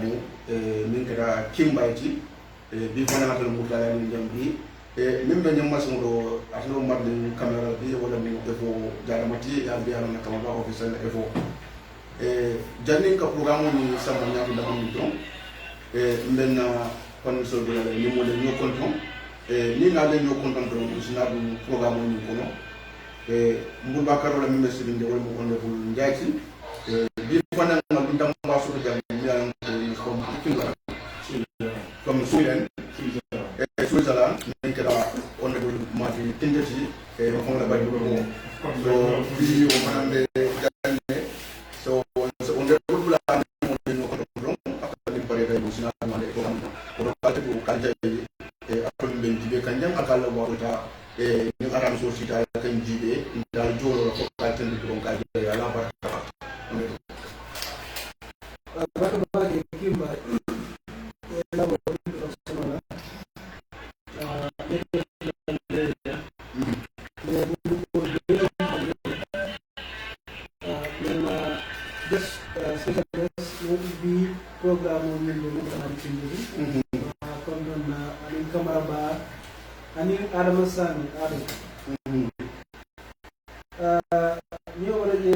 programme min kata kimbayti bi fana natal mutala min jambi min be nyam maso do atno marde camera bi wala min defo jaramati ya bi ala nakama officiel efo jannin ka programme ni sama nyam da mon don mbenna kon so do la ni mo le ñu konton ni na le ñu konton do sina du programme ni kono mbul bakaro la min be sibinde wala mo on deful njaati bi fana na bu ndam ba so jam mi ala ko kinga comme Sweden Switzerland min kala on deful mati tindati ma fon la bari ko so bi o manande janne so on deful la mo ñu konton akali pare kay bu sina ma le ko ko kala ko kanja akol ben jibe kanjam akala bo ta ñu aram so sita kan jibe dal jolo ko ka tan ko ka jibe ya la baraka baraka bagi kimba la bo sonala bi programme mo min do tan ci ndi kon non ali camara ba ani adama sani adam ni wala je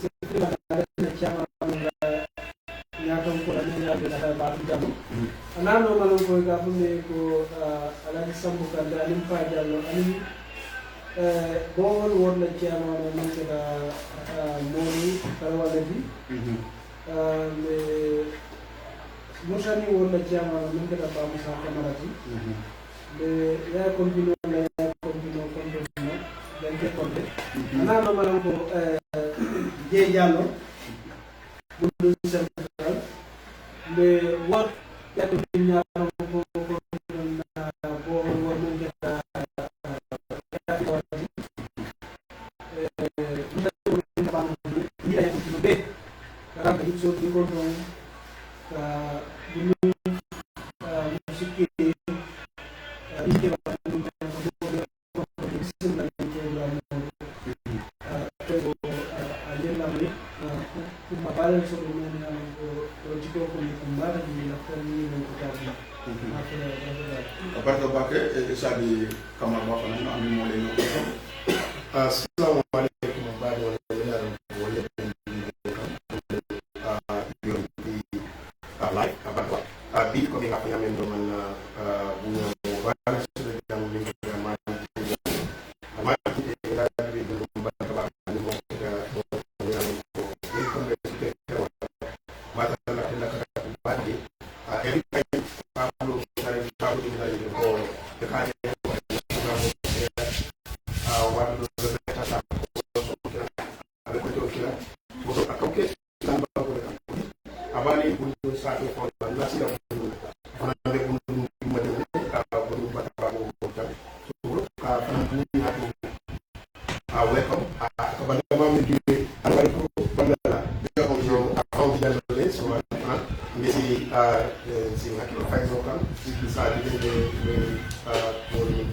secrétaire na chama ñatom ko ani ya da ba jam ana no malon ko ga funne ko ala ni sambu ka da ani fa jallo ani bowol won la chama no man ke da moni wala bi le musani won la chama man ke da ba musa kamarati le ya continuo continuo dan ke konde ana no malam ko je jallo bu central le wat ya to ñaaro ko na bo won man ke ta Aparte bake sadi kamar ba fana no ami mo le no assalamu alaikum baado wala wala like about bi ko mi nga fanya men do man bu ñu wala ci de jam li nga ma ma ci de la bi do ba ba ni mo ga do ya ko ni ko be ci de ma ta la ka ba di every time Pablo sai Pablo ni dai ko de ka ni wadu de ta ta ko to kila ko to ka ke tan ba ko abani bu ñu sa ko la ci welcome. Kepada kami di Alaikum pada account dalam so mesti sehingga kita file kan saat ini boleh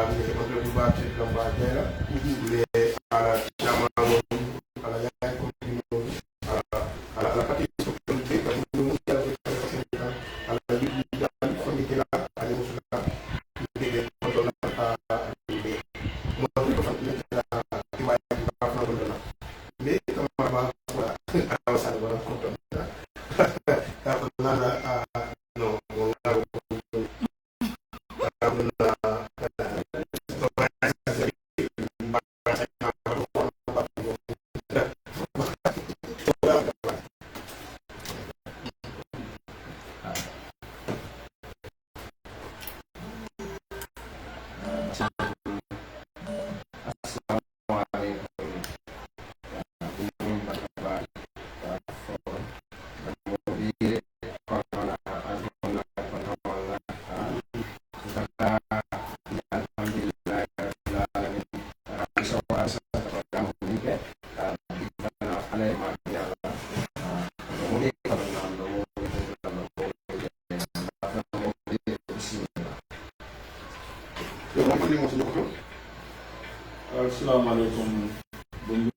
mesti kontrol buat gambar dia le ala nama ala yang continue ala pati struktur dia kan mungkin ala dan komite la ala musuh dia kontrol Assalamualaikum bunyi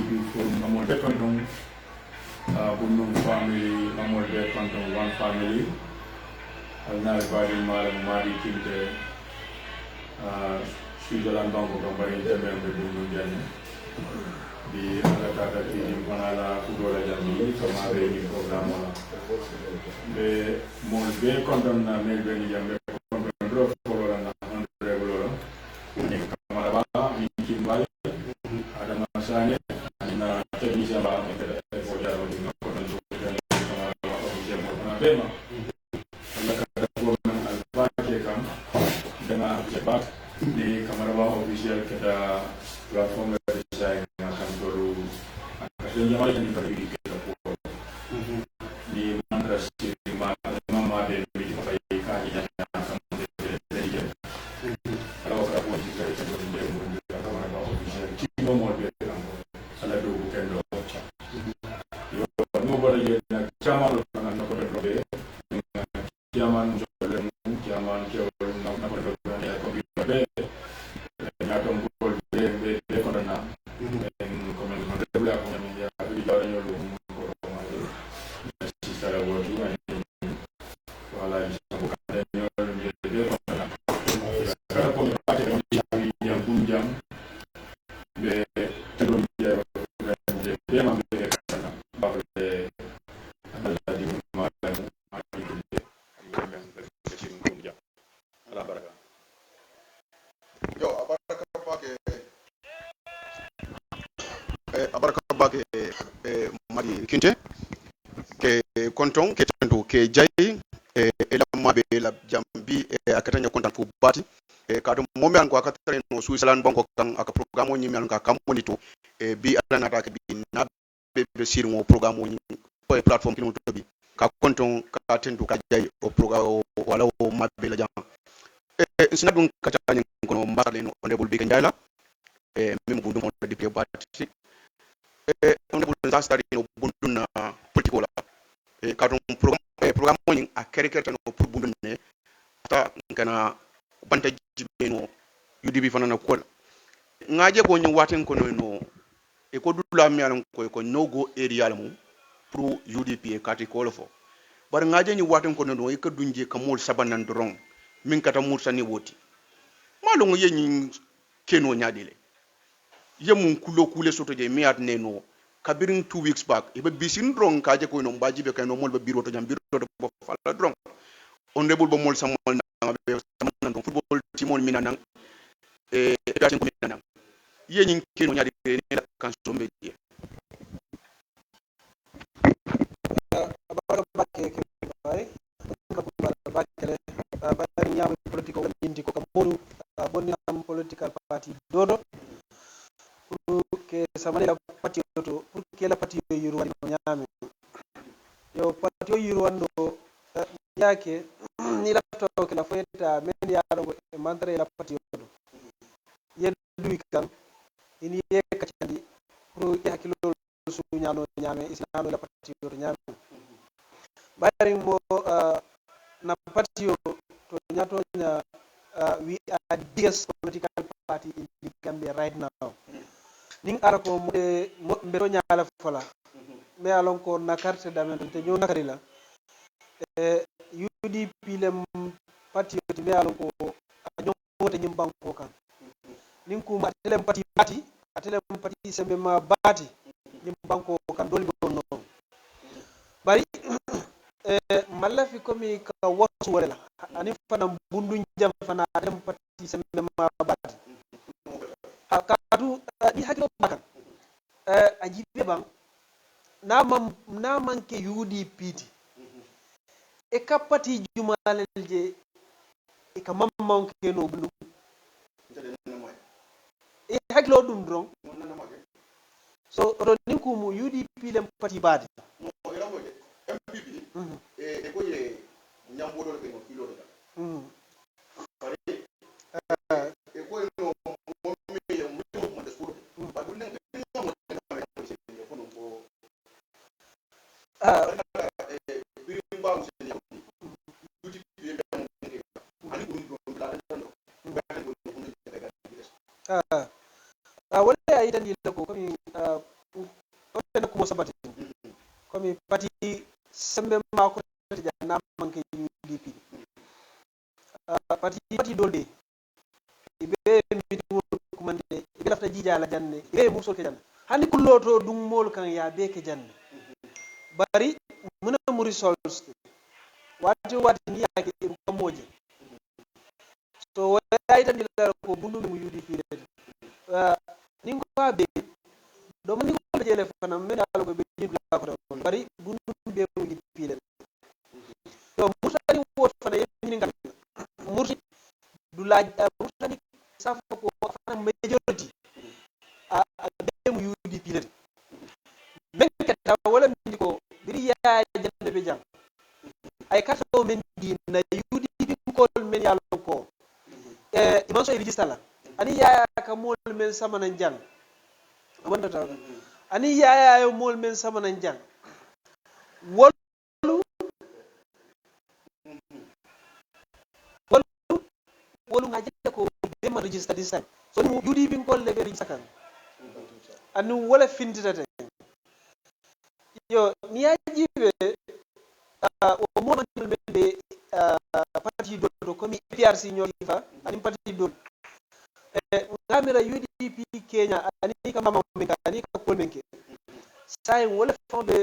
bi ko ngamo defal dum bu Bunun family, Namol Be Konton one family. Alna Badi Malam Mari Kinte, Switzerland Banko Company, Temen Bunun Jani. Di Agatata di Manala Kudola Jani, Kamare ni programa. Be Mol Be Konton na Melbourne Jambe Konton Drop Follow na Andre Bolora. Ni Kamaraba, ni Kimbali, ada masanya, na teknisi ba tema Allah ka government alfake kam dana jebat ni kamarawa official kita platform da sai na kan doru akasen jama'a ni ka yi ke ko ni mandra si mama de mi ka yi ka yi na kan de je ala ka ko ji ka yi ko de mo ni ka kamarawa official ki mo mo de ala do kendo yo no bora je na chama Jaman Jordan, Jaman Kewal, nama berdoa ya komputer ya tongkol be korona komen mandela ko ya bi jawra ñolu ko ci sala wodu wala ko ka ñolu be korona kala ko paate ya bunjam be tedon ya be ma be kana ba be ala di ma abaraka bake mari kinte ke konton ke tanto ke jayi ela mabe la jambi akatanya kontan fu bati kadu mombe an ko akatare no Switzerland banko kan aka programo nyimi an ka kamonito bi alana ta ke bi na be sir mo programo ni platform kinu to bi ka konton ka tento ka jayi o programo wala o mabe la jam sinadun katanya kono mbale no honorable bi kenjala mimi bundu mo depuis bati honorable zastari no bundu na politiko la kadon programme ni a kerkerta no pour bundu ne ta kana banta jibeno UDP fana na ko ngaje ko ni waten ko no e ko dula mi alan ko no go area mu pour UDP e kati ko fo bar ngaje ni waten ko no e ka dunje ka mol sabanan dron min kata mursa ni woti malongo yenyi keno nyadile yemun kule soto je miat neno kabirin 2 weeks back ibe bisin drong kaje ko no mbaji be kay no mol ba biro to jam biro to bo fala drong on rebul bo mol samol na be samon don football timon minanang datin ko minanang yenyi keno nyadile ne kan sombe je political indiko kamodu bonam political party dodo pour que samane la parti to pour que la parti yuru wani nyame yo parti yuru wando yake ni la to que la feta men ya ro e mantre la parti dodo yedu kan ini ye kachandi pour que hakilo su nyano nyame islamo la parti dodo nyame bari mo na parti to nyato nya we are the biggest political party in the Gambia right now. Ning ara ko mbero nyala fola me alon ko na carte d'amen te nyo nakarila UDP lem parti me alon ko nyo wote nyim banko kan ning ko matelem parti sembe ma bati nyim banko kan doli bonno bari malafi komi ka wasu wala ani fana bundu jam fana dem parti sembe ma bati akadu di hakilo bakan ajibe bang na manke UDP e kapati jumalelje e kamam manke no bundu e hakilo dum dron so ronin ko mu UDP lem parti badi MPP e ko ye nyambodo ke no kilo da pare e ko no mo mi ye mo mo de suru ba dun ne no mo ko no ko bi ba mo se ni UDP be mo ke ani ko no da da no ba ko no wala ay tan yilla ko komi ko sabati komi parti sembe ma ko na manke UDP parti dolde be mi ko mande be lafta jijala janne be musol ke janne hani kulloto dum mol kan ya be ke janne bari muna muri sols wati ni yake ko moje so wayta dilal ko bundu mu UDP ni ko be do man ko jele fana me dal ko be jibla ko bari bundu be UDP le to mutani wot fana yini ngal murti du laaj murtani safa ko fana majority a be mu UDP le men ka wala ndi ko biri ya jande be jang ay kato men di na UDP ko men yalla ko man so register la ani ya ka mol men sama nan jang wanda ta ani ya mol men sama nan jang wolu nga jelle ko be ma register design so mu UDP ko le be register kan anu wala fintita yo ni ya jibe o mo man be parti do ko mi PRC ñoo fa ani parti do ngamira UDP Kenya ani ka mama menka ani ka ko menke say wala fond de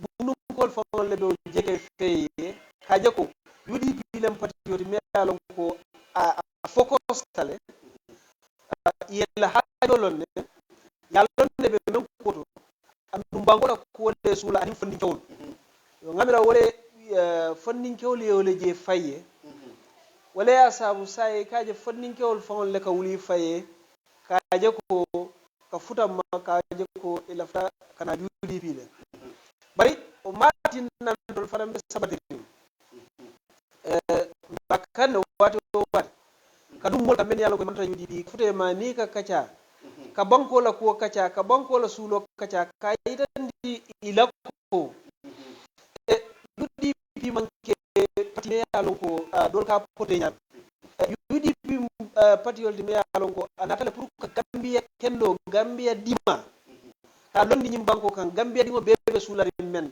bunu ko fond le do jeke feye kaje ko UDP lem parti yo me alon ko a focus tale yella hajolon ne yallon ne be men ko to andum bangola ko de sula ani fondi jawol yo ngamira wole fonnin kewle yole je faye wala ya sabu sai kaje fonnin kewol fon le ka wuli faye kaje ko ka futa ma kaje ko ilafta kana UDP le bari o martin nan dol faram be sabati bakkan wato wat kadum mol kamen yalla ko manta UDP fute ma ni ka kacha ka banko la ko kacha ka banko la sulo kacha ka itandi ilako UDP manke parti me yalon ko dol ka pote nyam UDP parti yol me yalon ko anatale pour ka Gambia kendo Gambia dima ka londi nyim banko kan Gambia dima bebe sulari men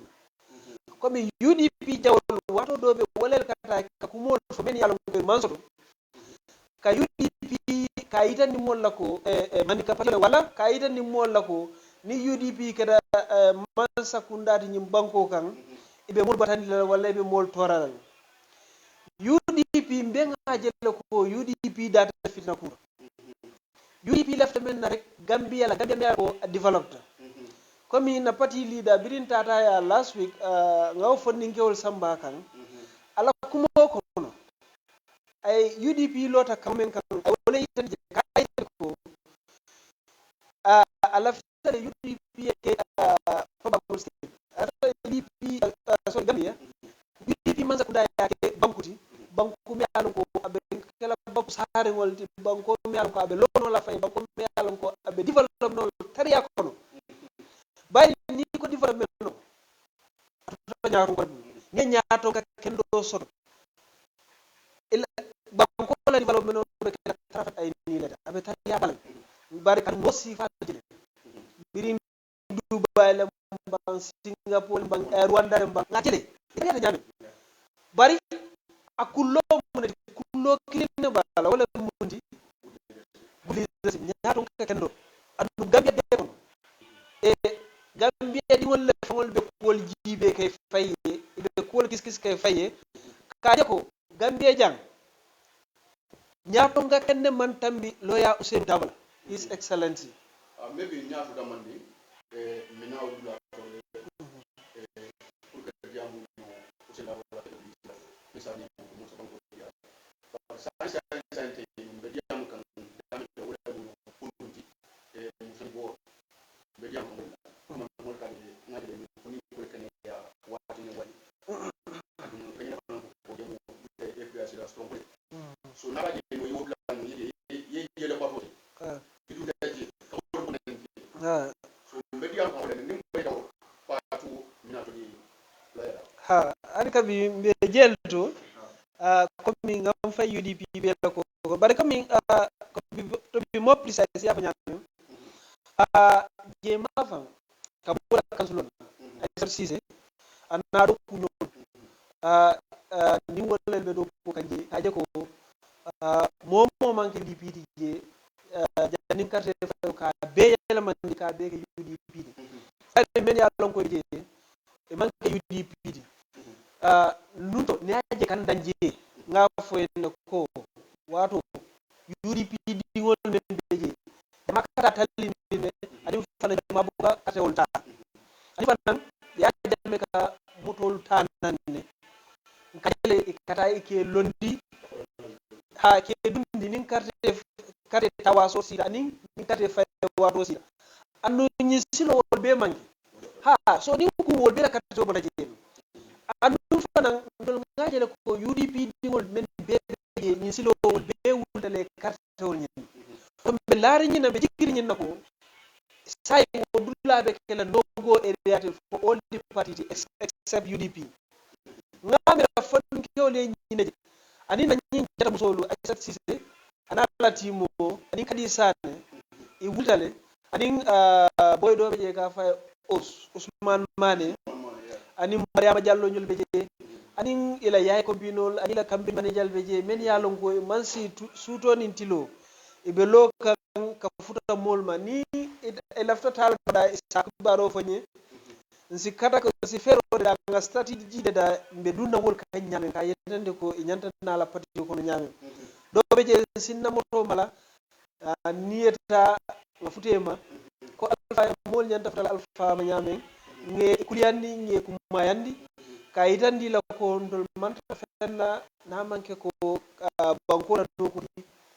comme UDP jawol wato dobe wolel kata ka kumol fo men yalon ko mansoto ka UDP ka itani mol lako man ka parti wala ka itani mol lako ni UDP kada mansa kundati nyim banko kan ibe mol batandi la wala ibe mol toral UDP mbenga jelle ko UDP data fitna ko UDP left men na rek Gambia ko developed comme na party leader birin tata ya last week ngaw fondin kewol samba kan ala kumo ko no ay UDP lota kamen kan wala yitan kay ko ala fitale UDP ke probable state UDP so Gambia UDP manza kunda yake bankuti banku me alon ko abe kala babu sare wolti banko me alon ko abe lono la fay banko me alon ko abe develop no tariya ko no bay ni ko development no ñaato ko ni ñaato ka kendo soto ila banko la development no be kala trafat ay ni la abe tariya bal bari kan mo si fa jele birin Dubai la bang Singapore bang Rwanda bang ngajele ita jami bari akullo mun kullo kilina bala wala mundi buli ñaato ka kendo adu Gambia de ko Gambia di wala fangol be kol jibe kay faye be kol kis kay faye kaje ko Gambia jang ñaato nga kende man tambi loya Usain Dabala His Excellency maybe ñaato damandi minaw dula pour que jamu Usain Dabala misali mo so banko ya santé be jamu kan dami wala pour kunti mo so bo be jamu man mo ka de ngade ko ni ko kene ya wati ni wali adum ko ni ko de mo FBS la strong so na ba mo yo plan ni ye le ko fote du daji ko ko nen so be jamu ko ni ko daw patu minato di ha an kabi be jelto comme ngam fay UDP be la ko bari comme to bi mo precise ya fanya je ma fa ka bula kansulo ay exercice anna do kuno ni wala be do ko kanje aje ko momo manke UDP je janin carte fa ka be yela man ka be ke UDP ay men ya lon ko je e manke UDP nuto ne aje kan danje nga fo en ko wato UDP dingol men beje makata tallinde adi fana mabuka atewol ta adi fanan ya deme ka mutol tananne kale kata ke londi ha ke dundi nin karte tawaso sida nin karte fay wato sida anno ni silo wol be mangi ha so ni ku wol be la karte bo laje anno fanan dol ngajele ko UDP dingol men be ni silo wol be wulale karte wol ni be laari ñina be jikiri ñina ko say o dullabe kala nogo area for all the parties except UDP ngamira fon kewle ñina ani na ñi jata musolu except Cissé ana la timo ani kadi sane e wulale ani boy do be ka fa Ousmane Mané ani Mariama Diallo ñul be je ani ila yaay ko binol ani la kambe manager be je men ya lon ko man si suto nin tilo ibe lo kan ka futa molma ni e lafta tal da isa baro fanye nsi kata ko si fero da nga strategy da be dunna wol kan nyame ka yetande ko e nyanta na la pati ko no nyame do be je sinna moto mala nieta nga futema ko alfa mol nyanta fatal alfa ma nyame nge kuliyandi nge kumayandi ka yitandi la ko ndol manta fenna na manke ko banko la do ko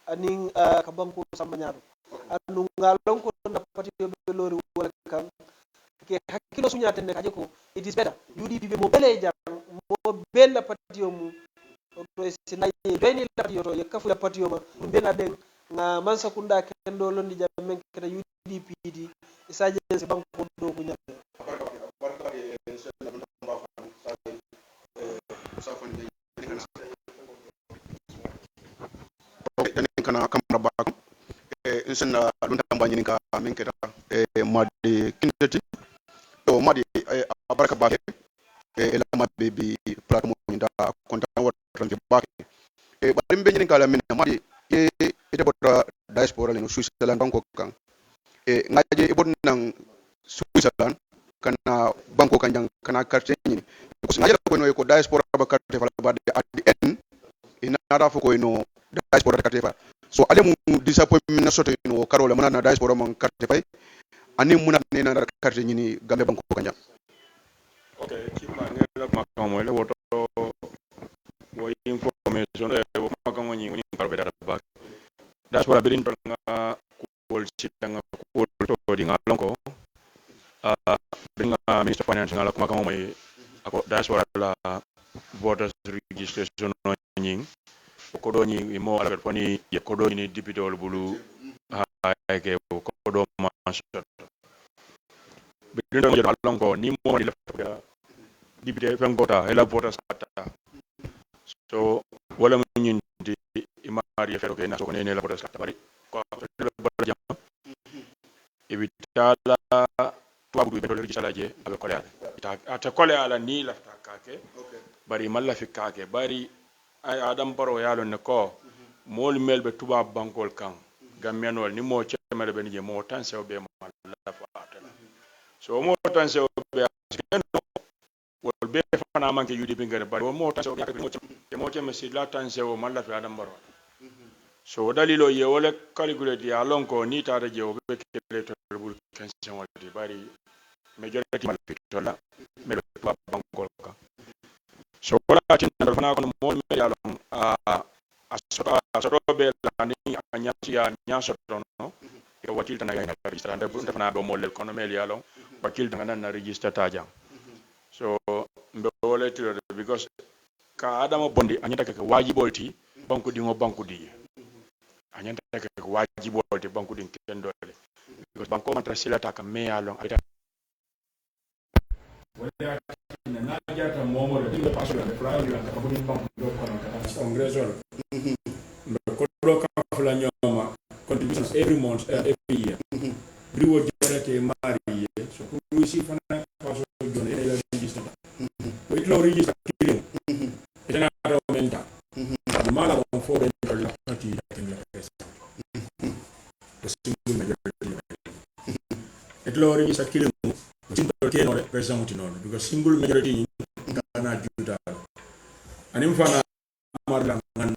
aning ka banko samba nyaado anu ngalon ko na pati be lori wala kan ke hakkilo sunyate ne kaje ko it is better UDP be mo bele jam mo bella pati mu to sinaye beni la pati to yakafu la pati ma be na den nga man sakunda kendo londi jam men kata UDP di isaje se banko do ko nyate kana kamara ba insana lunta mbanyini ka menketa madi kindeti to madi abaraka ba ela mabbe bi platform nda konta wata ba barim be nyini kala min madi ite bota diaspora le no Switzerland banko kan ngaje ibon nang Switzerland kana banko kan jang kana carte nyini ko ngaje ko no ko diaspora ba carte fala ba at the end ina ra fo ko no diaspora carte fa so ale mu disappointment na soto no karola mana na diaspora man carte fay ani muna ne na carte nyini gambe banko kanja okay kimba ne la makamo le woto wo information e wo makamo ni ni karbe dara ba diaspora birin to nga ko chitanga ko to di ngalonko bringa minister finance ngala ko makamo mai ako diaspora la voters registration no nying ko do ni mo ala poni ye ko do ni député wol bulu ke ko do ma shot be do no lonko ni mo ni la député fengota ela voters kata so wala mo nyindi imari fero ke na so ne la voters kata bari ko ba jam evitala to abu be do registra je abe ko ata ko ala ni la kake bari malla fi kake bari ay adam baro yalo ne ko mol melbe tuba bankol kan gamenol ni mo cemere be ni mo tan sew be malla faata so mo tan sew be wol be fana manke UDP ngare bari mo tan sew be mo cemere si la tan sew malla fi adam baro so dalilo ye wala calculate ya lonko ni ta je o be kele to bul kansen wala bari majority mal pitola melbe tuba bankol kan so wala tin dal fana ko mo me yalon asoro be la ni anyati ya nyaso no e wakil tan ga register ande bu fana do mo le kono me yalon wakil tan na register taja so mbe wala tiro because ka adama bondi anyata ka wajibolti banku di ngo banku di anyata ka wajibolti banku di kendole because banko man trasilata ka me yalon wala na jata momo de dinga paso la plan la ka ko bank do kono ka congressional ko do ka fula nyoma contributions every month every year briwo jarate mari so ko si fana paso jone la register It lo register killing. Ita na aumenta. Mala con fo dentro la partita che la presa. The single majority. It lo register killing. Single che non present non because single majority kana juda. Anim fana marla nan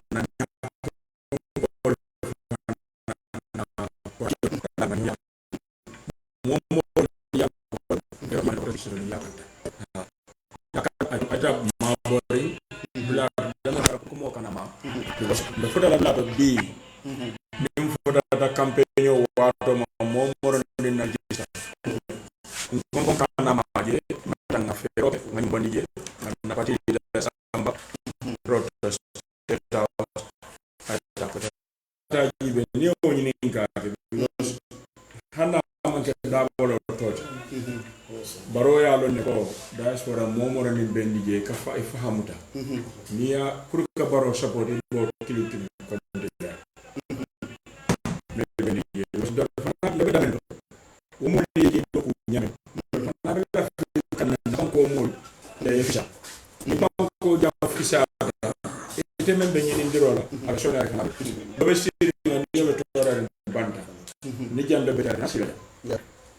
the federal level be for the campaign water more than a distance. Kanamaje, Matanga Fero, Manibonije, and the party Samba protest. Even new Ninka, Hana Double Torch. Baroya Loneko, diaspora Momo and Bendije, Kafa Hamuta. Nia Kuruka Baro supported both killing.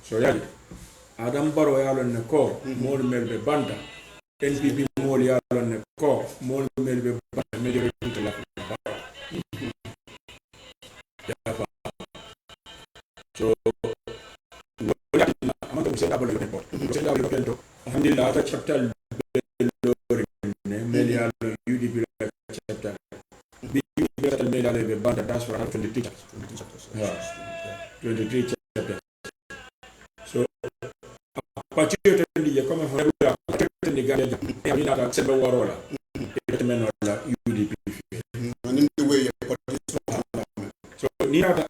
So Adam Baro yalon ne ko mol melbe banda NPP mol yalon ne ko mol melbe banda majority la so amando se double report alhamdulillah ta chapter mel yalon UDP chapter bi mel yalon banda that's for 23 chapters so Patriot ndi comme regular patriot ndi gambia ya ni na sebe warola etement la UDP ni way so ni na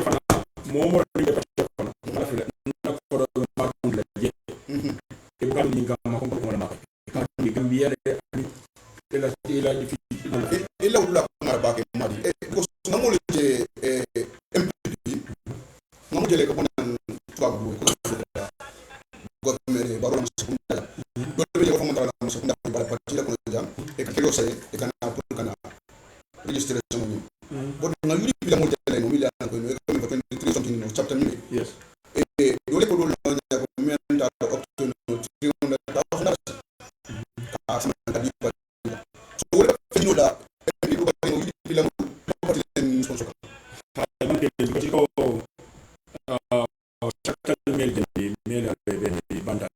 fana momo ni patriot fana na fila na ko do ma ko la je e ba ni ga ma ko ko na ma ka ni gambia de ila di fi ila ula mara ba ke mari ko na mo le MPP mo je le ko nan tuba bu ko government baro sekunda do be ko monta na sekunda ba parti la ko jam e ka kelo sai e kana pour kana registration ni bo na yuri bi la mo jale no mi la ko no ko ko 23 something no chapter ni yes e do le ko do la ya ko men ta up to 300,000 ka sama ta di ba so wala fi no da e ko ba no yuri bi la mo parti ni sponsor ko chapter mel banda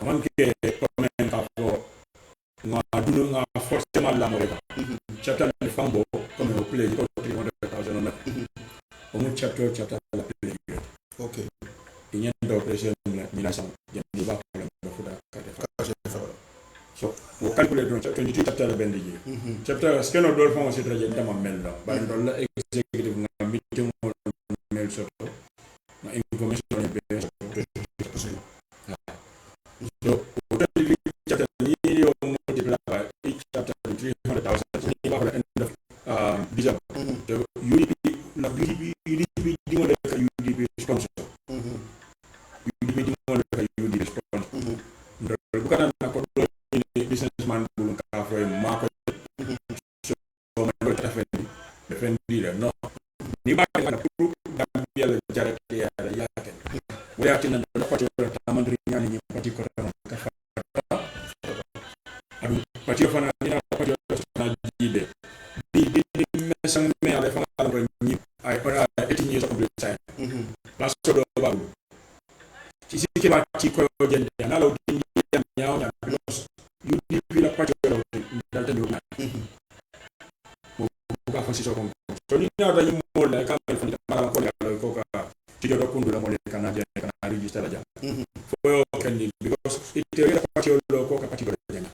man ke comment ka ko ma dulu nga forcément la mo chapter de fambo comme au play ko 300,000 na o mo chapter la play okay inyen do pression ni la sam di ba ko la fuda ka so o calculer don chapter 22 chapter ben di chapter skeno do fon c'est très dama mel la ba do la executive nga meeting mel so na information be so chapter ni yo multiply by each chapter 300,000 ni ba ko end of December so UDP na UDP di mo ka UDP sponsor UDP di mo ka UDP sponsor bukan na ko businessman bu ka fay ma ko so ma ko defendi la no ni ba ka pour Gambia la jarate ya yake wala tin na ko tamandri nyani ni pati ko ka fa adu pati fana ni na pati na jibe di mesang me ala fa ala ni ay para 18 years of time la so do ba ci ci ke ba ci ko jende na law di nyaaw na UDP la pati ko dal tan yo na mo ka fa ci so ko so ni na da ni mo la ka fa mara ko la ko ka ci do ko ndu la mo le kana je kana register la jam fo kan ni because it la pati lo ko ka pati do jena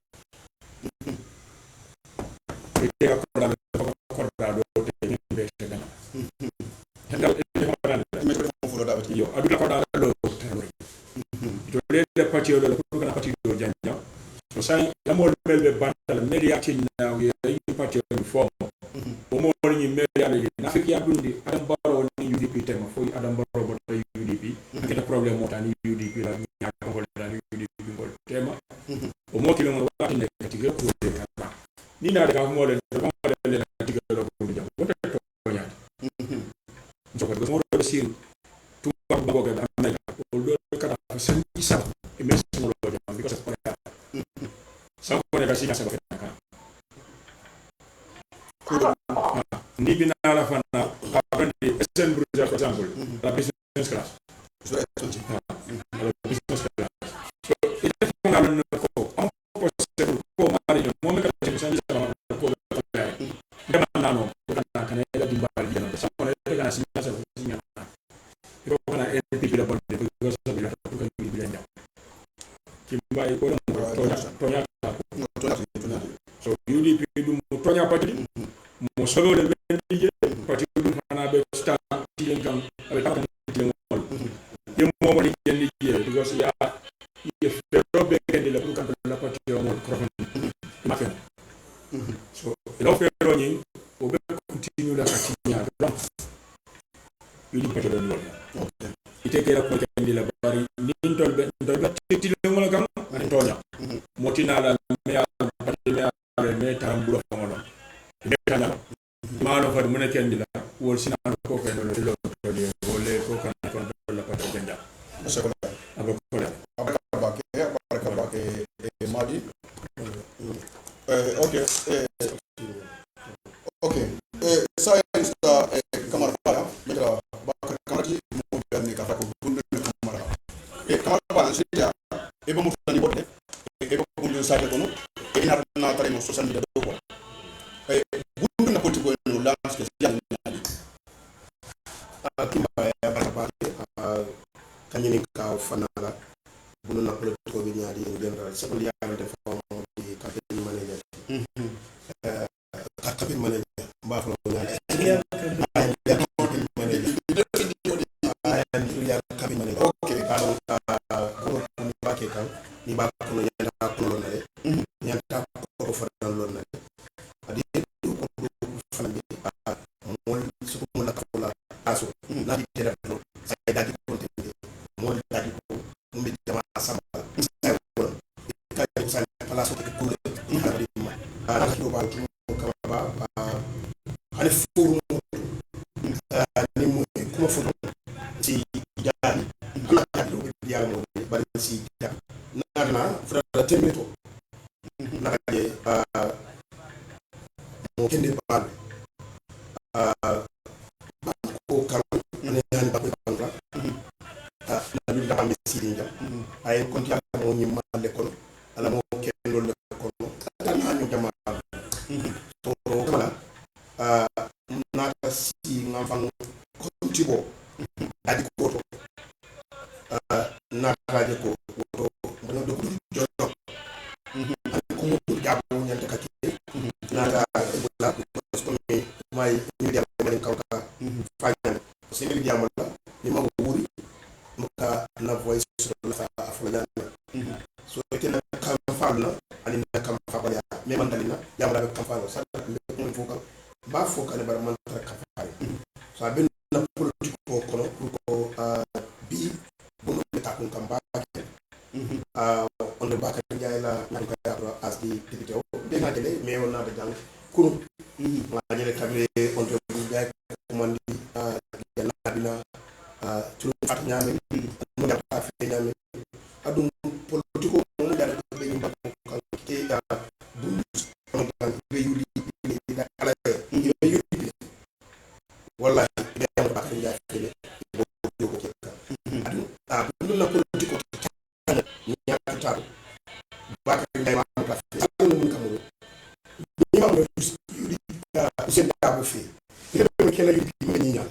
it ka ko da do te ni be te dana handa e ko da me ko fo da yo adu la ko da lo to le pati lo ko kana pati do jena so sai la mo bel be bantal media tin na we pati do form o mo ni media le na fi ya dundi adam baro ni UDP tema fo adam baro bo ta UDP keta problem mo tan UDP la nya ko da UDP ko tema o mo kilo mo wa ne ka tige ko de ka ni na da mo le ko mo le na tige lo ko jam ko te to nya so ko mo do sir tu ba bo ga na o do ka da sen isa e mes mo lo jam because of that sa ko ne ka si ka sa ka ni bina la fana aprende esen bruja for example la business class so business class so ile fana no ko on ko se ko mari mo me ka se sa ko dama nano kana kana ga di bal di na sa ko ne ga si sa ko si na ro kana e pi la bon de ko sa bi la ko ka bi la nyaw ki mbay ko to nya so UDP dum to nya pati mo solo le benje pati dum fana be sta ti len kam abe ta mo ti mo ye mo mo ni yendi je because ya ye fero be kendi la pour kan la pati mo crofon ma fen so lo fero ni o be continue la katinya donc yudi pati do no okay ite ke la ko kendi la bari ni tol be ti le mo la kam ani tonya mo tina la me ya pati me tambulo fangono kana maano fa mu nekken di la wol sina ko fe no lo to de wole ko kan kon la pata jenda mashallah abaka madi okay okay science da kamar fara meta bakar kamati mo ganni ka fa ko bundu kamar kamar fara shi ya e ba mu tani botte e ba bundu sa de kono e na tare mo 70 do ko bundu na politiko no lance ke ya ni kimba ya barabati kanyini ka fanala bunu na politiko bi ñaari en general sa ko yaala def di campaign manager campaign manager ba fa ñaari okay alors ko ba ke kan ni ba ko ñanta ko lo na ñanta ko fa lo na adi ko fa ni mo su ko la ko la aso na di tera no sai da di contende mo da di ko mo mi jama asamba sai ko ka di sai pala so ko le di ma ala ko ba to ko ba ale furu ni mo ko furu ci jaani ala ka do ya mo ba ci ja na fra temeto na je mo kende ba ko karo ne han ba ko banga na bi da am ci dinga ay kon ya mo ni ma le kon ala mo kendo le kon ta na ñu jama to kala na ta si ngam fang ko ci bo adi ko to na ta je ko to mo do ko jodo ko mo jabo ñanta ka ci na ta la ko may ñu dem ma kaw ka fañan ci mi diam la ni ma wuri mo ka na voice sur la fa afroyan so te na kam fa la ani na kam fa ya me man dalina ya la kam fa sa mo foka ba foka ne bar man tra ka fa so ben na politique ko kono ko bi bu no ta ko kam ba on le ba ka jaay la na ko ya as di député be na jele me on na da jang kunu ma jele kabile on to jaay ko man di ya bina ci lu fat ñame mo da fa fe ñame adum politiko mo da ko be ñu ba ko ke ya bu on da be yuli da ala yuli wallahi be am ba ka jaay fe bo do ko ka adum bu la politiko ni ya ta ba ka jaay ma ka fe adum mo kam ni ma mo yuli da sen da bu fi ni ke la yuli ma ni ñaan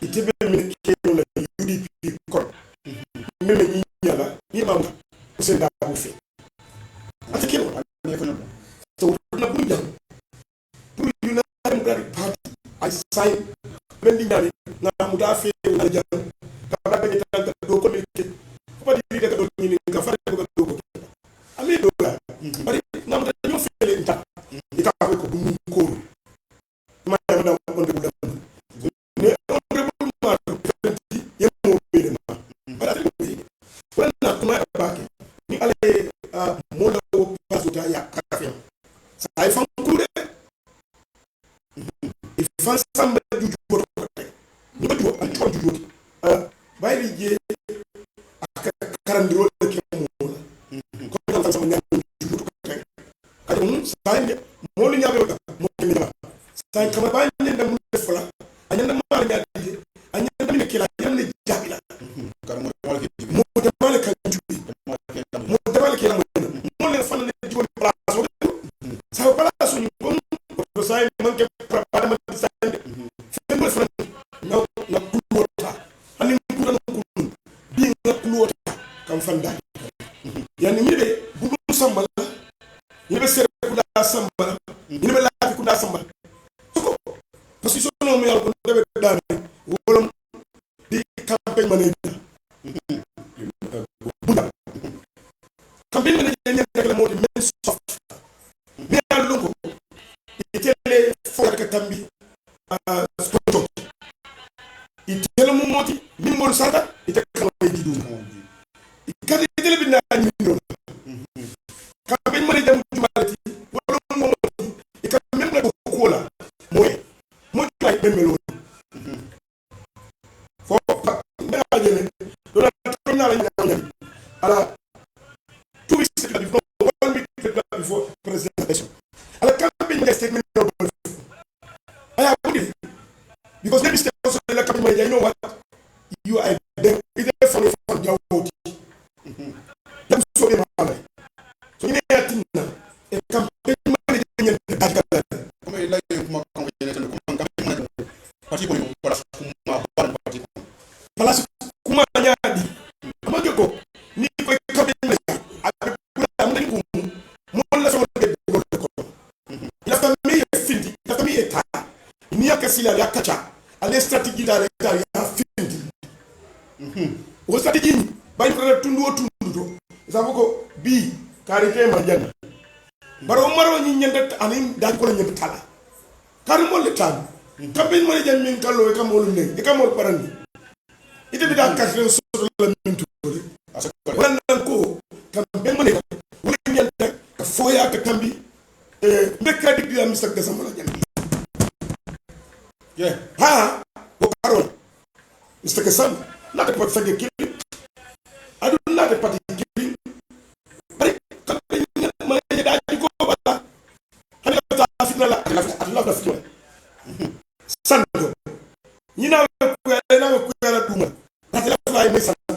ite be mi kero la UDP kon mi le ni yala ni ma ko se da bu fe ate kero ni ko no so na bu jam pour United Party I sign men di dali na mu da fe na jam ka ba be tan do ko ni ko di de ko ni ka fa ko do ko ami do la bari na mu da ñu fe le ta ita ko bu mu ko ma da on de bu ale mola o paso ta ya kafe sa ifan kude ifan samba juju ko te ni ko an ko juju bayri je karandiro ke mola ko tan sama nyam juju ko te kadum sa ne molu nyabe mo ke ni sa kama ba ni ndam defla anyanda ma nyaade anyanda mi kila yamne jabila kar mo wala ke mo de male kan jubi mo de male ke mo le fan ne jubi place sa place ni kon ko sa man ke prepare ma sa fe mo fan na kulota ani kulota kulun bi na kulota kam fanda yani ni be budu sambala ni be sere kula sambala ni be laafi kula sambala parce que sono mi yalla ko debe dani wolom di campagne manager campagne manager ni rek la modi men soft mi yalla ko itele forka tambi sport itele mo moti min mon sata ite kala di dum ikati itele bi na ni no campagne manager mo malati wolom mo ikati même la ko la moy like memelo fo na jene do la tona la nyanya ala two weeks before 1 week before presentation ala campaign the statement no I have put it because let me stay also the campaign you know what you are there it is for your vote them so be mala so ni atina e campaign manager ni dajala comme il a eu ma campagne parti ko para kuma parti ko place kuma nyaadi amage ko ni ko campagne avec am nañ ko mo la so de ko la famille findi la famille est ni yakasila yakacha ale stratégie da l'état ya findi o stratégie bay ko tundu to sabu ko bi karité ma janna baro maro ni nyanda anin da ko nyanda tala kar mo le tan campagne manager min kallo e kamol ne e kamol parandi ite bi da kasre so la min to wala ko campagne manager wala nyanda ka foya ka tambi mbekka di am sak de sama la jam yeah ha ko karol mr kasam na de pot fage kili adu na de pati kili bari campagne manager da di ko bala hani ta fitna la la fitna sando nyina ku ya duma batela fly me sando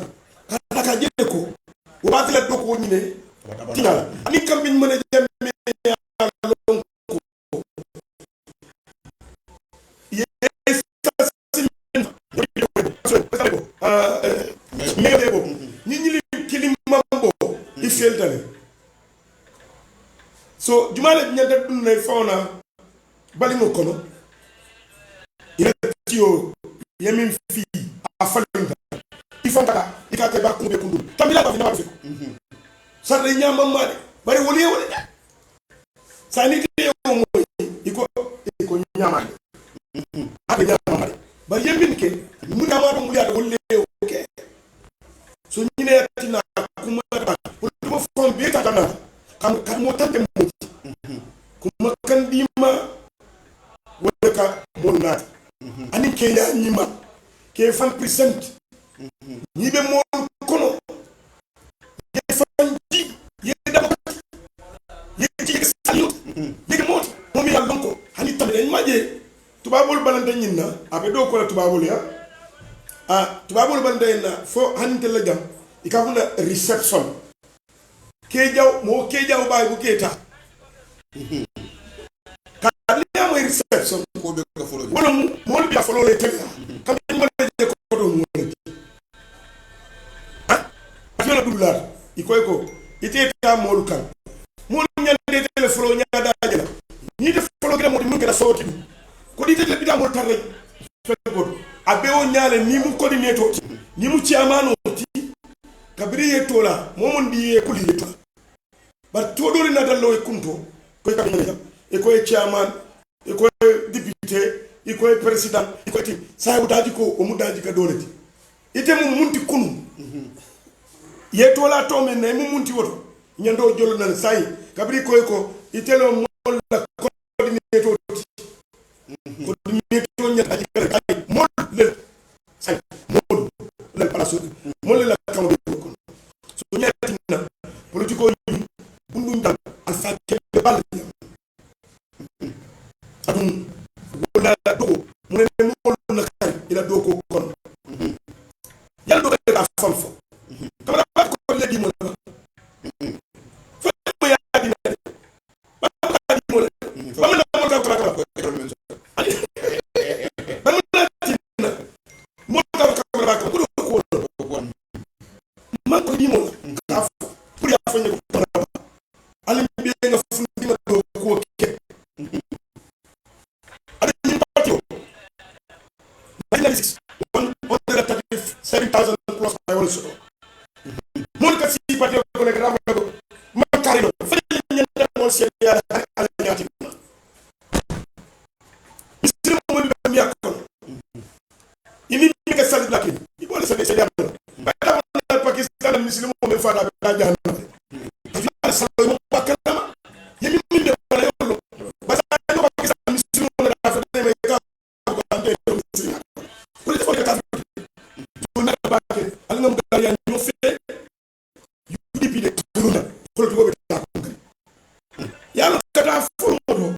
kata jede ko o batela do ko nyine tinala ni campagne manager me lon ko ye ni mambo ifel dale so jumale nyanda dun ne fauna bali mo kono ina tio yemin fi afalinda ifanta ikate ba kumbe kundu tamila ba fina ba fiko sarre nyama made bari woli sani te o mo iko nyama ade nyama made bari yemin ke muna ma do muliya woli ke so nyine tina kuma ba mo fon be ta kana kam mo tante mo kuma kan dima wala ka mo nat ani ke ya nyima ke fan present ni be mo kono ye fan di ye da ye ci salut ye mo mo mi yalla ko hani tam dañ maje tubabul balante nyinna abe do ko la tubabul ya tubabul balante na fo hani tel jam ikafuna reception ke jaw mo ke jaw bay bu keta kaliya mo reception ko be ko folo wala mo bi folo le tel kam mo le ko do mo le atela dublar ikoy ko ite ta mo kan mo nyande tele folo nyada jela ni de folo gele mo mun gela soti ko di tele bida mo tarre ko abe o nyaale ni mu coordinator ni mu chairman ti kabiri ye tola momon di ye kuli yeto bar to dori na dallo e kunto ko ka manager e ko e chairman e ko député e ko président e ko ti sa daji ko o mu daji ka dole ti ite mu munti kunu ye tola to men ne mu munti woto nyando jolo nan sai kabri koy ko itelo mol la coordinator coordinator nyata ay mol le sai mol le palaso mol la kambe ko so nyati na politiko yi bundu dal asa ke bal adum wala do mu ne mol na kay ila do ko kon yalla do ka fam fo kamara ba ko le di mo fa mo ya di ba ka di mo ba mo na mo ka ko ba mo na ti na mo ka ko ba ko ko man ko di mo ka fo pour ya fa ne ko ba ali bi nga fu di ma do ko ke ali ni patio 96 137,000 plus I also mon ka si patio ko ne grave ko ma carino fa ni mo se ya ala nyati misiri mo mi ya ko ini mi ka sal black ni bo le se ya ba ta Pakistan misiri mo me fa da ja na sa mo pa kala yemi mi de wala yo ba sa no Pakistan misiri mo da fa de me ka ko ande misiri pour le faire ka na ba ke al ngam ga ya no fe yu di de kuruna ko to be ta ko ya no ka da fo mo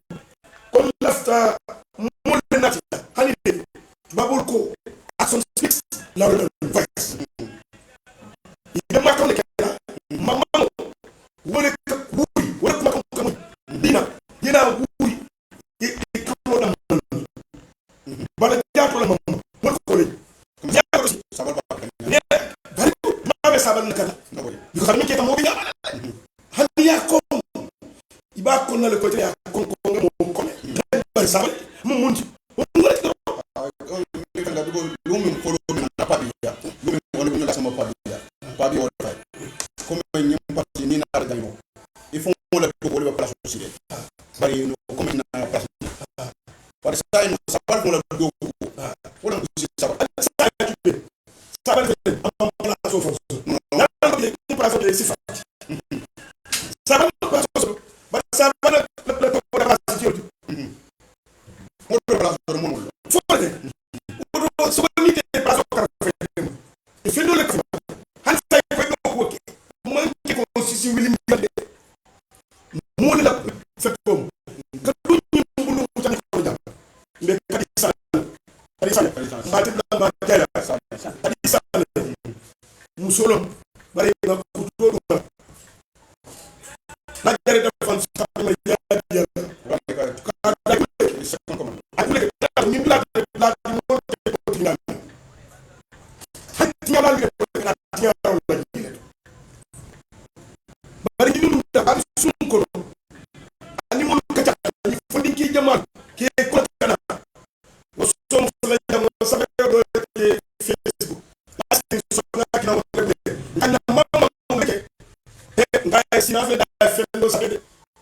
ko lafta mo le nati hani de babul ko action speaks louder than voice ida ma ko le ka mama wala ka wuri wala ma ko ko dina wuri e ko da bala jaato la mama mo ko le jaato si sabal ba ne bari ko ma be sabal na kala yu xam ni ke mo bi ya handi ya ko iba ko na le ko ya ko mo ko bari sabal mo munti mo ngara ko ni kan da do lu min folo min na pa biya lu min wala min la sama pa biya wala comme ni parti ni na argano il faut la ko wala place aussi bari no comme na place par ça il sabal ko la do wala ko si sabal sabal am place au fond na ni place de sifa sabal place ba sabal le ko la place de mo do place do mo fo de so ni te place ko fa e fi do le ko han say ko ko man ki ko si wilim de mo la fait comme que tout ni mbulu mu tan ko jam mais kadisa ba ti la ba kala kadisa musolom bari na ko to do la jare da fan sa ma ya ya ka da ko akule ka ni la mo ko tina hatti ya la ni ko ya bari ni da ba sun ko ani mo ka ta ni fondin ki jamal ke ko kana o som la jam sa be do ke Facebook parce que so na ka na ana mama mo ke ngai sina fe da fe ndo sa de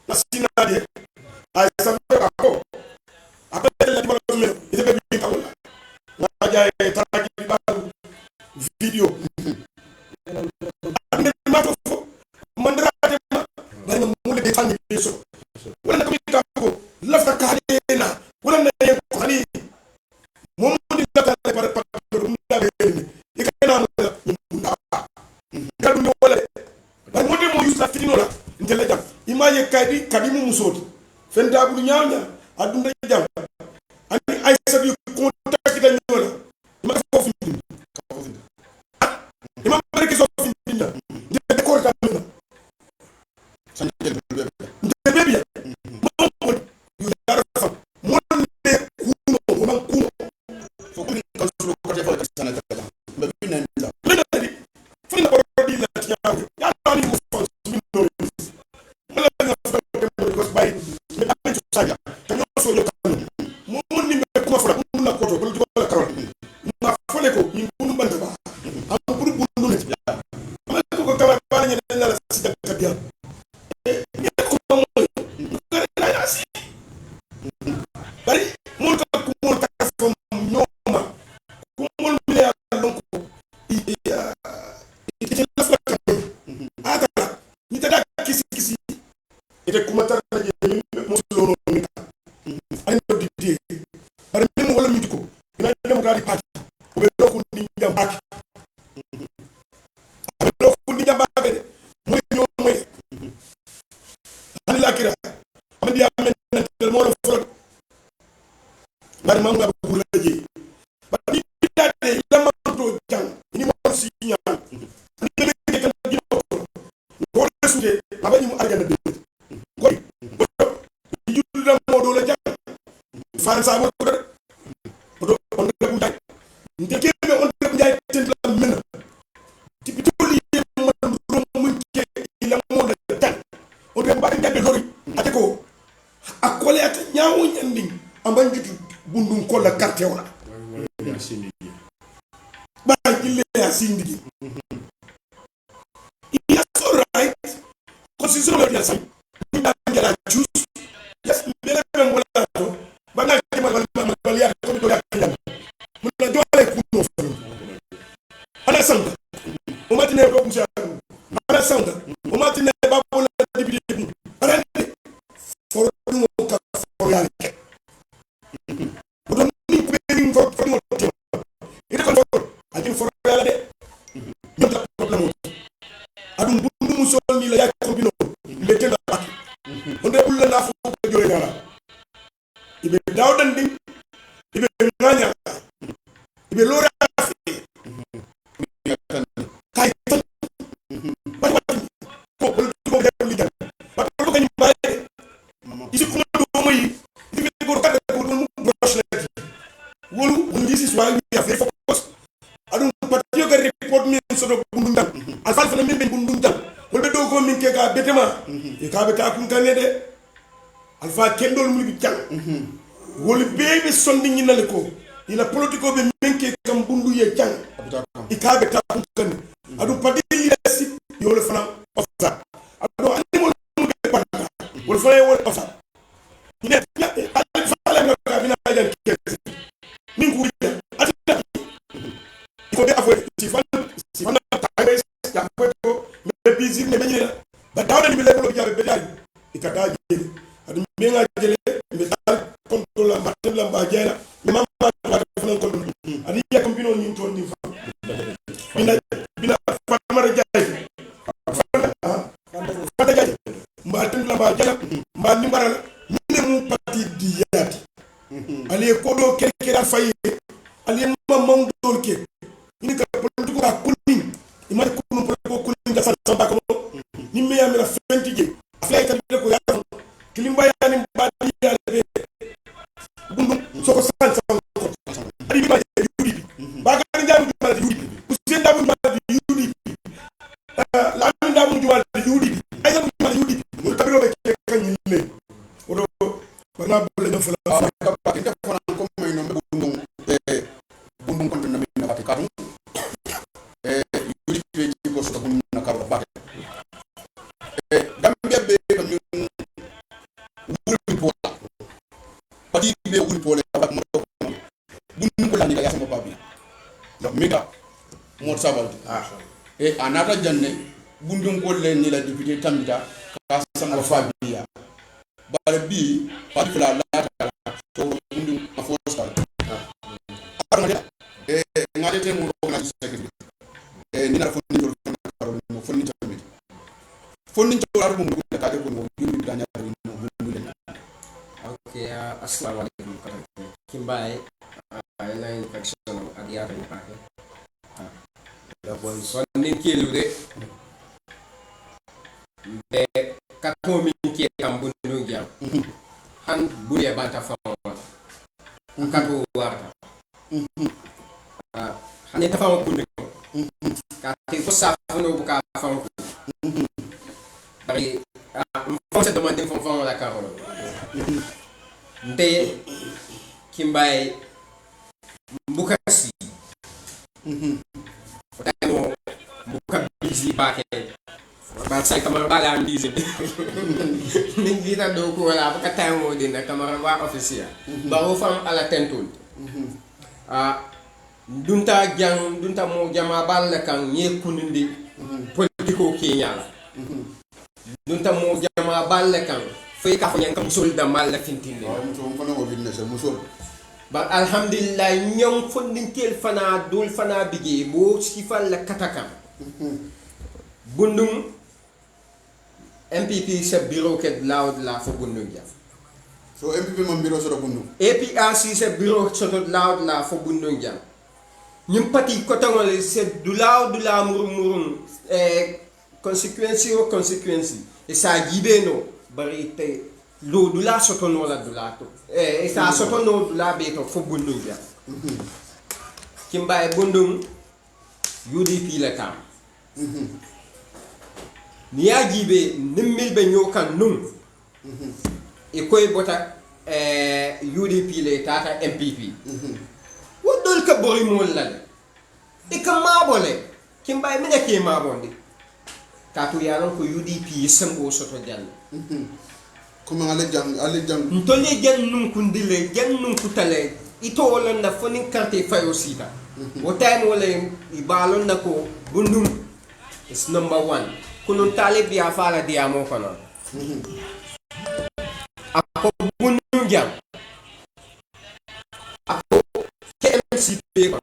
na sina de ay sa be ko après la di mo ite be bi ka wala na jaay ta ki ba video ande ma to fo man dara de ma bari mo le defandi so wala ko mi ka ko lafta ka na wala na ye ko hani mo mo di lafta par mo da be ni e ka na mo da ka dum wala ba mo de mo yusa fitino la ndele jam imaje kadi mu musoti fen da bu nyaanya adunda jam ani ay sabi ko takki da nyola ma ko fi imam bari ki so fi binda de ko ta na san de bebe mo yu dara fa mo ne kuno mo kuno fo ko ni ko so ko te fa sana ta ba bi na nda le di fi na ko di la ti ya ni mo fo mi no mo la na fa ko bay me am ci saga te no so yo kan mo ni me ko fa mo na ko to ko la karol ma fo le ko ni ko banta ba am pour bu no ne ma ko kala ba ni la si ta bien bari mon ka ko mon ta fo nyoma ko mon mi ya donc ite la fa ite kuma tar na je musulo ni ani do di bare min wala mi ko ina democratic party ko be do ko ni jambaki be do ko ni jambaki moy ñoo moy ani la kira amadi amen del mo foro bare mam nga ko la je ba di dade dama do jang ni mo si ñaan ni be ke kan di ko sude abani mu argana de koy judu da mo do la jang fan sa mo ko do on de bu jay nde kebe on de bu jay ten la men ti bi toli mo rom mu ke ila mo de tan o de ba de lori ate ko akole at nyaawo nyandi amban jitu bundum ko la carte wala ba jille ya sindi yes all right constitution of yes ni da ngala choose yes bele ben wala to bana ke mal ya ko do ya mun la dole ku no ana sanga o matine ko musa ana sanga o matine babu la dibidi ana for no ka for ya ke o don ni ko ni for mo to ite ko ati for ya de no problem adum bundu muso ni la ya ko bino le te na on de bulla na fu ko jore ngala ibe dawdan ding ibe nganya ibe lora kay ba ko ko de ligal ba ko ko ni baye isi ko do moy ibe ko ka de ko mu broche la wolu this is why we are very focused adum patio ga report mi so do bundu ndam alfal fa min bundu ndam wolbe do ko min ke ga betema e ka beta kun kanede alfa kendol mu bi tan wol bebe sondi ni nale ko ila politiko be menke kam bundu ye jang ikabe ta kan adu padi leadership yo le fana ofsa adu ani mo be parka wol fana wol ofsa ni net ali fala na ka bina jang kese min ku ata ko be avoid si fana tawe ya ko me busy me ni ba dawda ni be le ko jabe be dal ikata jeli adu me nga jele be dal control la matel la ba jela me mama la fana ko adi yakam bino ni ton ni fa bina famara jay fata jay mbatin la ba jela mba ni baral ni mu parti diyat ali ko do kelkira fayi ali mamam dol ke ni ka politiko ka kulin imari kunu politiko kulin da samba ko ni me yamira fenti je aflay tan ko ya kilimba yani mbadi ya be bundu soko san ko ali ba yudi ba ga ndamu ba yudi usen ndamu ba yudi la ndamu ba yudi ay ndamu ba yudi mo tabiro be ke kan yille odo bana bolle no fala ka pa ke fona ko may no bundu ko tan na ba ka yudi be ji ko so ko na ka ba gambia be kam wuri pola padi be wuri pola ba mo bundu ko la ni ya sama babi donc mega mo sabal e anata janne bundu ko le ni la député tamita ka sama fabiya bare bi padi la la to bundu ma fosa arma e ngade te mo ko na secrétaire e ni na fo ni do fo ni tamit fo ni to arma mo ko ka de ko mo yuri ganya okay assalamu alaikum kimbaye ina infection ak yaata ni paake da bon son ni kelu de be kato mi ke kam bundu jam han buye banta fa kato warta han ta fa bundu ka te ko sa no bu ka fa bari on se demande fon fon la carole nte kimbaye mbukasi otano mbuka busy baake ba sai kamar bala ambize ningi ta do ko la ba ka mo dina kamar ba officier ba o fam ala tentul dunta mo jama bal kan ye kunindi politiko Kenya nun tam mo jama balle kan fay ka fa ñan musol da mal la fintinde waaw muso ko no business musol ba alhamdulillah ñom fondintel fana dul fana bigi bo sifal la kataka bundum MPP sa bureau ke loud la fo bundum ja so MPP man bureau so bundu APRC sa bureau soto loud la fo bundum ja ñum pati ko tangol se dula murum conséquence o conséquence e sa jibeno bari te lo dula soto no la dula to e sa soto no dula be to fo bundum ja kimba e bundum UDP la tam ni ya jibe nimmil be nyokan num e koy bota UDP le tata MPP wodol ka bori mol la e ka mabole kimba e mena ke mabondi katu yaron ko UDP sembo soto jall kuma ale jang ntole jan nun kundile jan nun kutale ito wala na fonin karte fayo sita o time wala ibalon na ko bundum is number 1 kunun talib ya fala dia mo kono ako bundum jam ako KMCP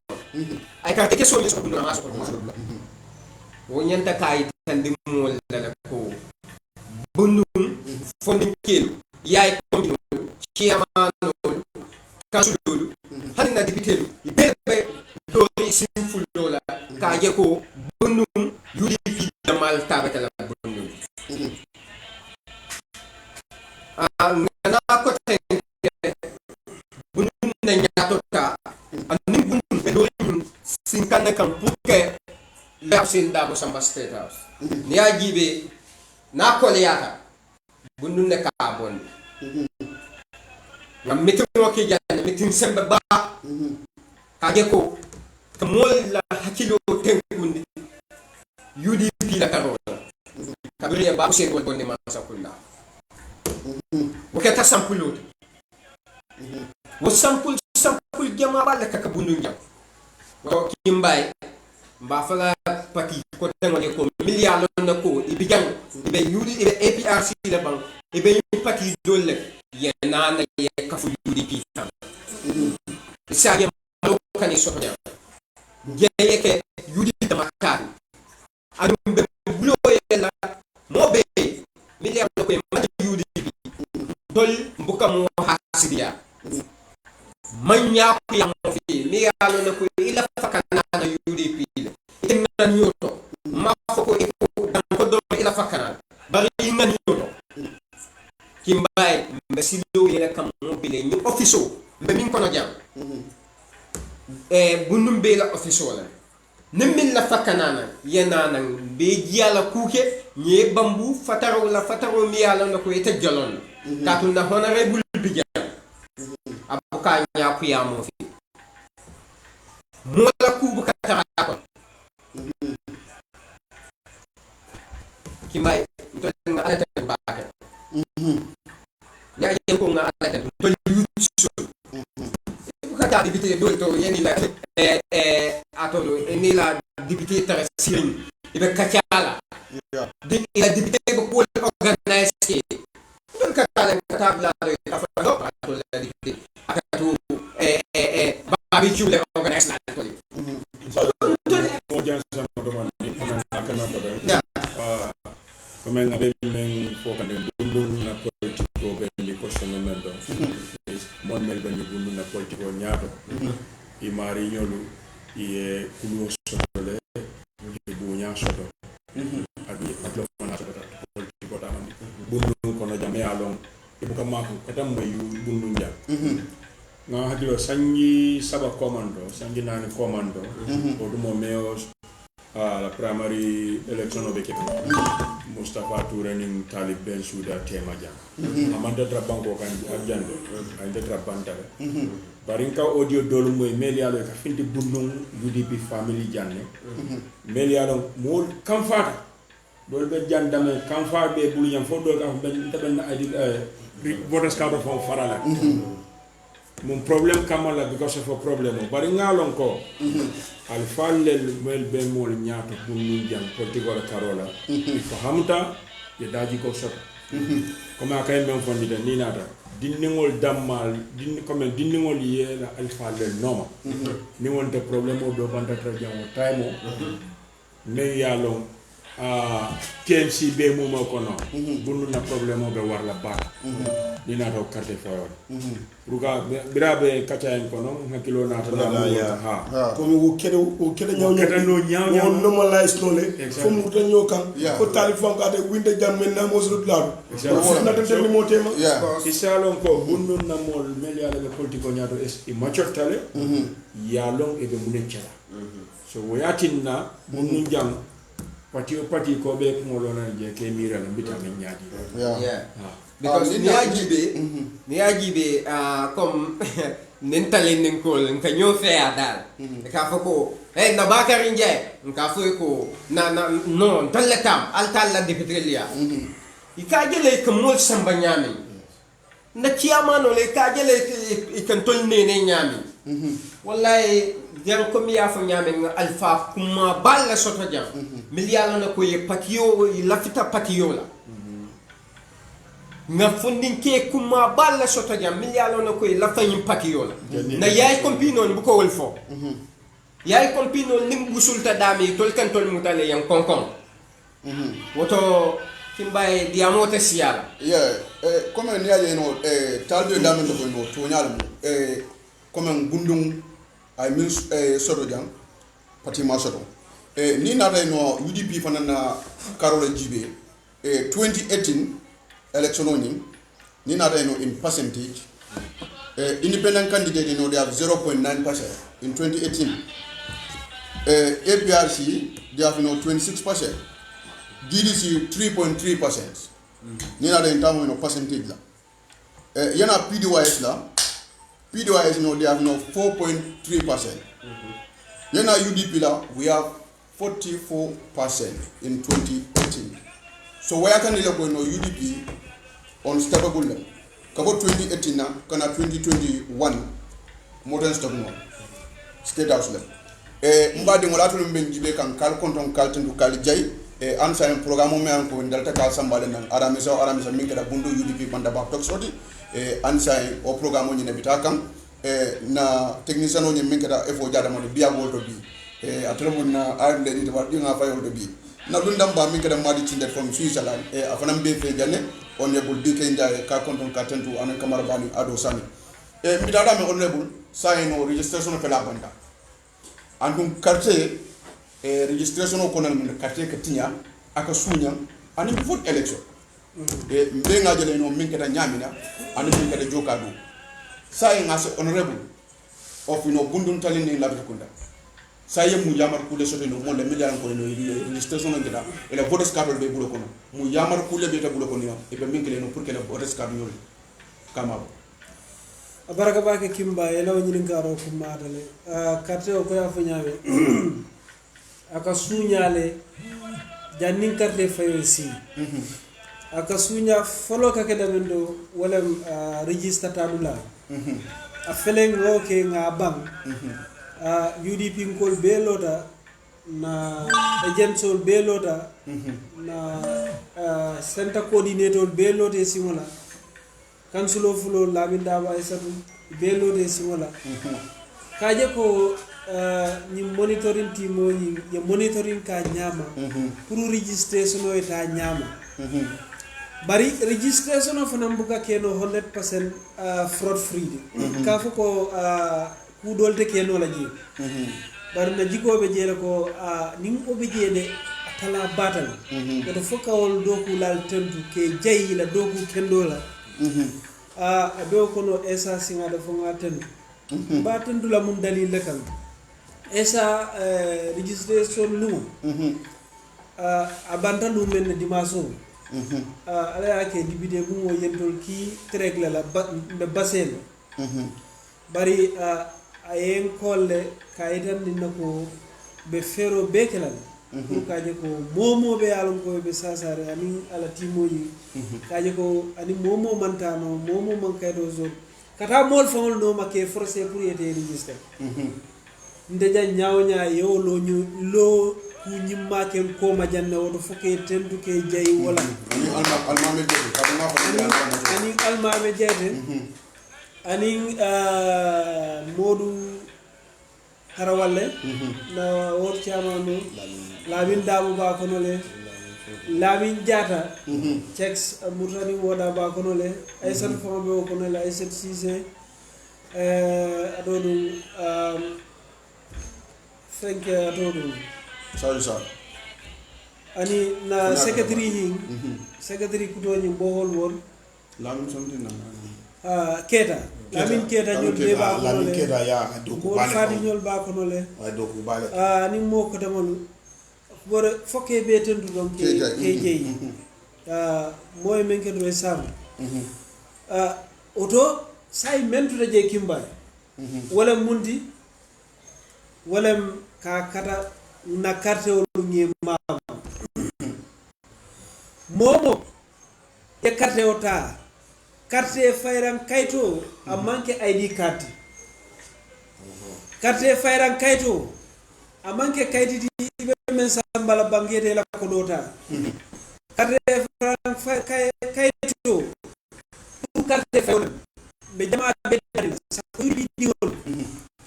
ay ka ke so so bundum mas ko o nyanta kay tande mo la ko bundum fondin kelu yaay ko chairman kansul halina député bebe do simful dola ka je ko bundum UDP mal tabata la bundum ngana ko ten bundum na nyato ta ani bundum be do sinkana kan puke lapsin da ko samba state house ni ajibe na ko liata bundum ne ka bon ngam metti mo ke janne metti sembe ba ka je ko mol la hakilo tenkundi UDP la karola kabiri ba ko sen wonde ma sakulla wakata sampulu wo sampul jama balla ka bundu jam ko kimbay mba fala pati ko tengole ko milliard na ko ibijang ibe UDP ibe APRC la bang ibe pati dolle yana na ye kafu UDP tam isa ya kani so jam jeye ke UDP makari adu be bulo yela mobe milliard ko ma UDP dol mbuka mo hasidia manya ko yang fi mi yalo na ko ila fakana na UDP ite nan yoto ma foko iko dan ko do ila fakana bari nan yoto kimbay mbesilo yela kam mo bile ni officio be min kono jam bunum be la officio la nimmin la fakanana yenana be giala kuke nye bambu fataro mi yala na ko ite jalon katu na honorable bijan abuka nya ku ya mo fi mo la ku bu katara ko kimay to nga ala ta ba ka ya yen ko nga ala ta to yutsu bu kata dibite do to yeni la atolo ni la dibite tara sirin ibe kachala di la dibite ko organize don kata la ka fa do atolo la dibite akatu babi jule organize na ko mo jansa mo do man akana ko da comme en avait même faut quand même bundu na politiko be ni ko sono mendo mon mel be ni bundu na politiko nyaato i mari nyolu i kulu sotole i bunya soto abi atlo fona soto politiko ta man bundu ko no jame alon e buka mako katam may bundu ndia nga hakilo sangi saba komando sangi nani komando o dumo meo la primary election of Ekip Mustafa Touré ning Talib Ben Souda tema jang amanda trabanko kan ajando ande trabantale barinka audio dolu moy melialo ka finti bundung UDP family janne melialo mol kamfata dol be jandame kamfa be bulu nyam fo do ka ben taben adi voters card fo farala mon problème kamala because of a problem bari ngalon ko al fallel mel be mol nyaato bunnu jam political karola ko hamta ye daji ko soto comme akay men fondita ni nata dinningol dammal comme dinningol yela alfa le noma ni wonte problème o do bandata jamo taymo men yalo KMC be muma kono bundu na problème o be warla ba ni nata o carte fawol ruga birabe kacha en kono hakilo nata ha comme wo kede ñaw normalize no le fo mu tan ñoo kan ko talifon ka de winde jam men na mo so ladu na tan tan mo tema isalon ko bundu na mol mel yala be politiko ñato es immature tale yalon e be muneccala so woyatinna bundu jam pati ko be ko lona je ke mira la bita men ñaadi because ni ajibe comme nin talen nin ko nka ñoo fea dal ka fa ko na Bakary Njie nka fa ko na non talle kam al talla de petrelia ka jele ko mol samba ñami na ciyamano le ka jele kan tol nene ñami wallahi jang ko mi yafa ñami alfa kuma balla soto jam miliala na ko ye patio lafita patio la nga fundin ke kuma balla soto jam milialo na koy la fanyim patiyo la na yaay kompino bu ko wol fo yaay kompino nim gusulta dami tol kan tol mutale yang konkon woto kimbaye diamote siala comme ni yaje no talbe dami ko no to nyaal comme gundum ay min soto jam patima soto ni na day no UDP fanana Carola Jibe 2018 election on ni na in percentage independent candidate they have 0.9% in 2018 APRC they have 26%, DDC 3.3%. ni na in terms of percentage la yana PDYS they have 4.3%. yana UDP la we have 44% in 2018. So where can you go no UDP on stable level? About 2018 na kana 2021 modern stock no state house level. Mbadi ngolatu mbe jibe kan kal konton kal tendu kal jay ansa en programme me an ko ndalta kal sambale nan aramisa min kada bundu UDP banda ba tok soti ansa o programme ni nebita kan na technicien on min kada efo jada mo biya wolto bi atremun na arle ni ba dinga fayol do bi na lundam ba min kada madi cindet from Switzerland afanam be fe janne honorable DK Ndiaye ka konton ka tentu anan kamara bani ado sani mi dada me honorable sayno registration fe la banda andum carte registration ko nan mun carte ka tinya aka sunya ani vote election mbe ngajele no min kada nyamina ani min kada jokadu say ngase honorable of bundun talini labita kunda saya mu yamar kule soto no mon le milliard ko no registration ngida e la vote card be bulo kono mu yamar kule be ta bulo kono e be minkele no pour que le vote card nyol kama baraka bake kimba ela woni ngaro ko madale carte o ko ya fanyawe aka sunyale jannin carte fayo si aka sunya folo ka keda mendo wala register tadula a feleng roke nga bang UDP ngol belota na agentsol belota na center coordinator belote simola kansulo fulo labinda ba esatu belote simola kaje ko ni monitoring team ni ya monitoring ka nyama pour registration o eta nyama bari registration of nambuka keno 100% fraud free ka ko ku dolte keno la ji bari na jikobe jele ko ning obe jede atala batal to fokawol doku lal tentu ke jayi la doku kendola do kono esa singa da fonga tentu ba tentu la mun dalil la kan esa registration lu abanta lu men dimaso ala yake dibide mu yendol ki tregle la basel bari ayen kolle kaidan dinako be fero bekelan pour kaje ko momo be alon ko be sasare ani ala timoyi kaje ko ani momo mantano momo man kaydo zone kata mol fawol no make forcé pour yete register ndeja nyawnya yo lo ku ñimmaken koma janne woto foke tenduke jayi wala ani almame jede ka nga fa ani almame jede ani modu harawalle na wor chamano lamin damu ba kono le lamin jata checks murtani woda ba kono le ay san fo be kono le ay set cisse adodum fenk adodum sa ani na secretary ni secretary kudoni bohol won lamin something na keta lamin keta ñol be ba kono lamin le keta ya do ko mo bale fadi ñol ba kono le ay do ko bale ani mo ko tamol bore fokke be tendu dom ke jeyi moy men ke do sam oto say mentu je kimbal wala mundi wala ka kata na carte o ngi mama momo e carte o ta carte fayran kayto a manke ID card carte fayran kayto a manke kayti be men sambala bangete la ko dota carte fayran kayto carte fayran be jama be sa ko bi diwol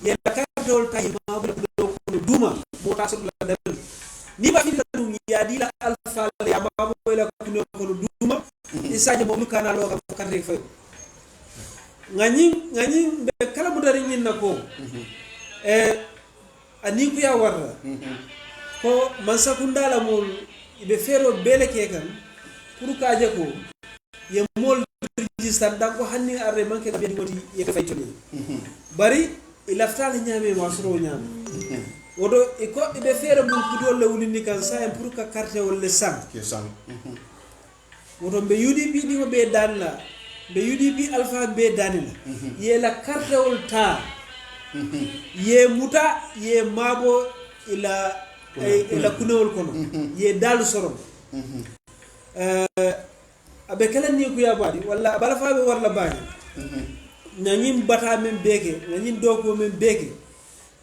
ye la carte o ta ma bu ko duma mo ta so la dem ni ba fi dum ya di la alfa ya ma bu la ko duma isaje mo kana lo ka carte fay ngani be kala mu dari nyin nako ani ku ya warra ko man sakunda la mol ibe fero bele ke kan pour ka je ko ye mol register da ko hanni arre man ke be ngoti ye fay to bari ilaftal nyame wasro nyame wodo iko ibe fero mun kudol le wulini kan sa pour ka carte wala sam ke sam woto mbe UDP ɗimo ɓe danla mbe UDP alpha ɓe danila ye la kartewol ta ye muta ye maabo ila kunewol kono ye dalu sorom aɓe kala ni kuya baɗi walla bala faɓe warla bañi ñañin bata men beke ñañin doko men beke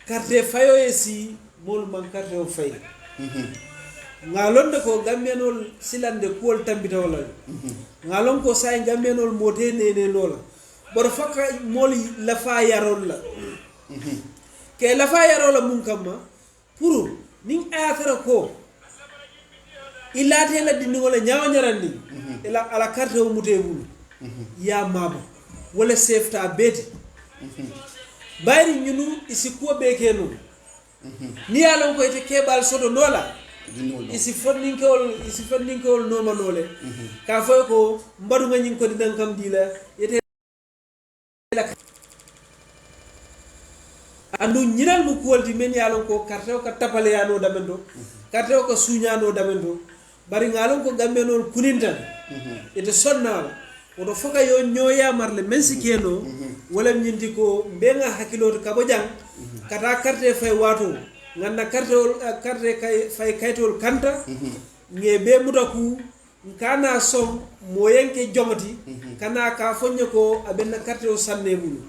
carte fayo e si molu man carte o fayi ngalonde ko gammenol silande kuwol tambita wala ngalon ko say gammenol mote nene lola bor fakka moli lafa yarol la ke lafa yarol mun kamma pour nin ayatara ko ilate la dindi wala nyaaw nyarandi ila ala carte o mute bulu ya mabo wala sefta beti bayri ñunu isi ko be kenu ni yalon ko ite kebal sodo nola isi fonninkewol nomanole ka foy ko mbadu nga ñing ko di dan kam dila yete andu ñiral mu kuwalti men yalon ko carte o ka tapale yano damendo carte o ka suñano damendo bari ngalon ko gambenol kunintan ete sonnala woto foka yo ñoya marle men sikeno wala ñindi ko mbenga hakkiloto kabo jang kata carte fay wato ganna carte kay fay kaytol kanta nge be mutaku kana som moyenke jomati kana ka fonye ko abenna carte o sanne bulu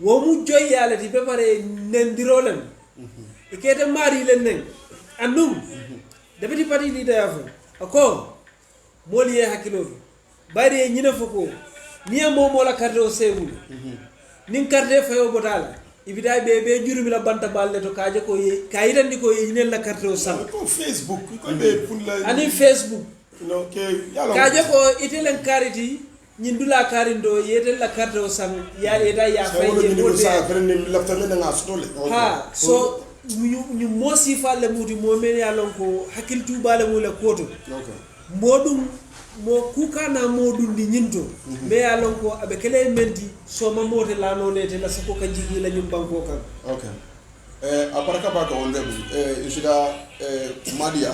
wo mu joy yalati be pare nendirolen e kete mari len nen andum deputy party leader yafa ako moli ye hakilo bari ñina foko niya momo la carte o sebulu nin carte fayo botala ibida be jurumi la banta balle to kaje ko ye kayitandi ko ye ñinen la carte o sam ko Facebook ko be pour la ani Facebook no ke yalo kaje ko itelen kariti ñin dula karindo yetel la carte o sam ya eta ya fay je ko sa prenne la tamé nga stole ha so ñu mosi falle muti mo men ya lon ko hakil tubale mu le koto okay modum mo kukana modum di ñinto me ya lon ko abe kele menti so ma mote la no lete la sako ka jigi la ñum banko kan okay aparaka baka onde isida madia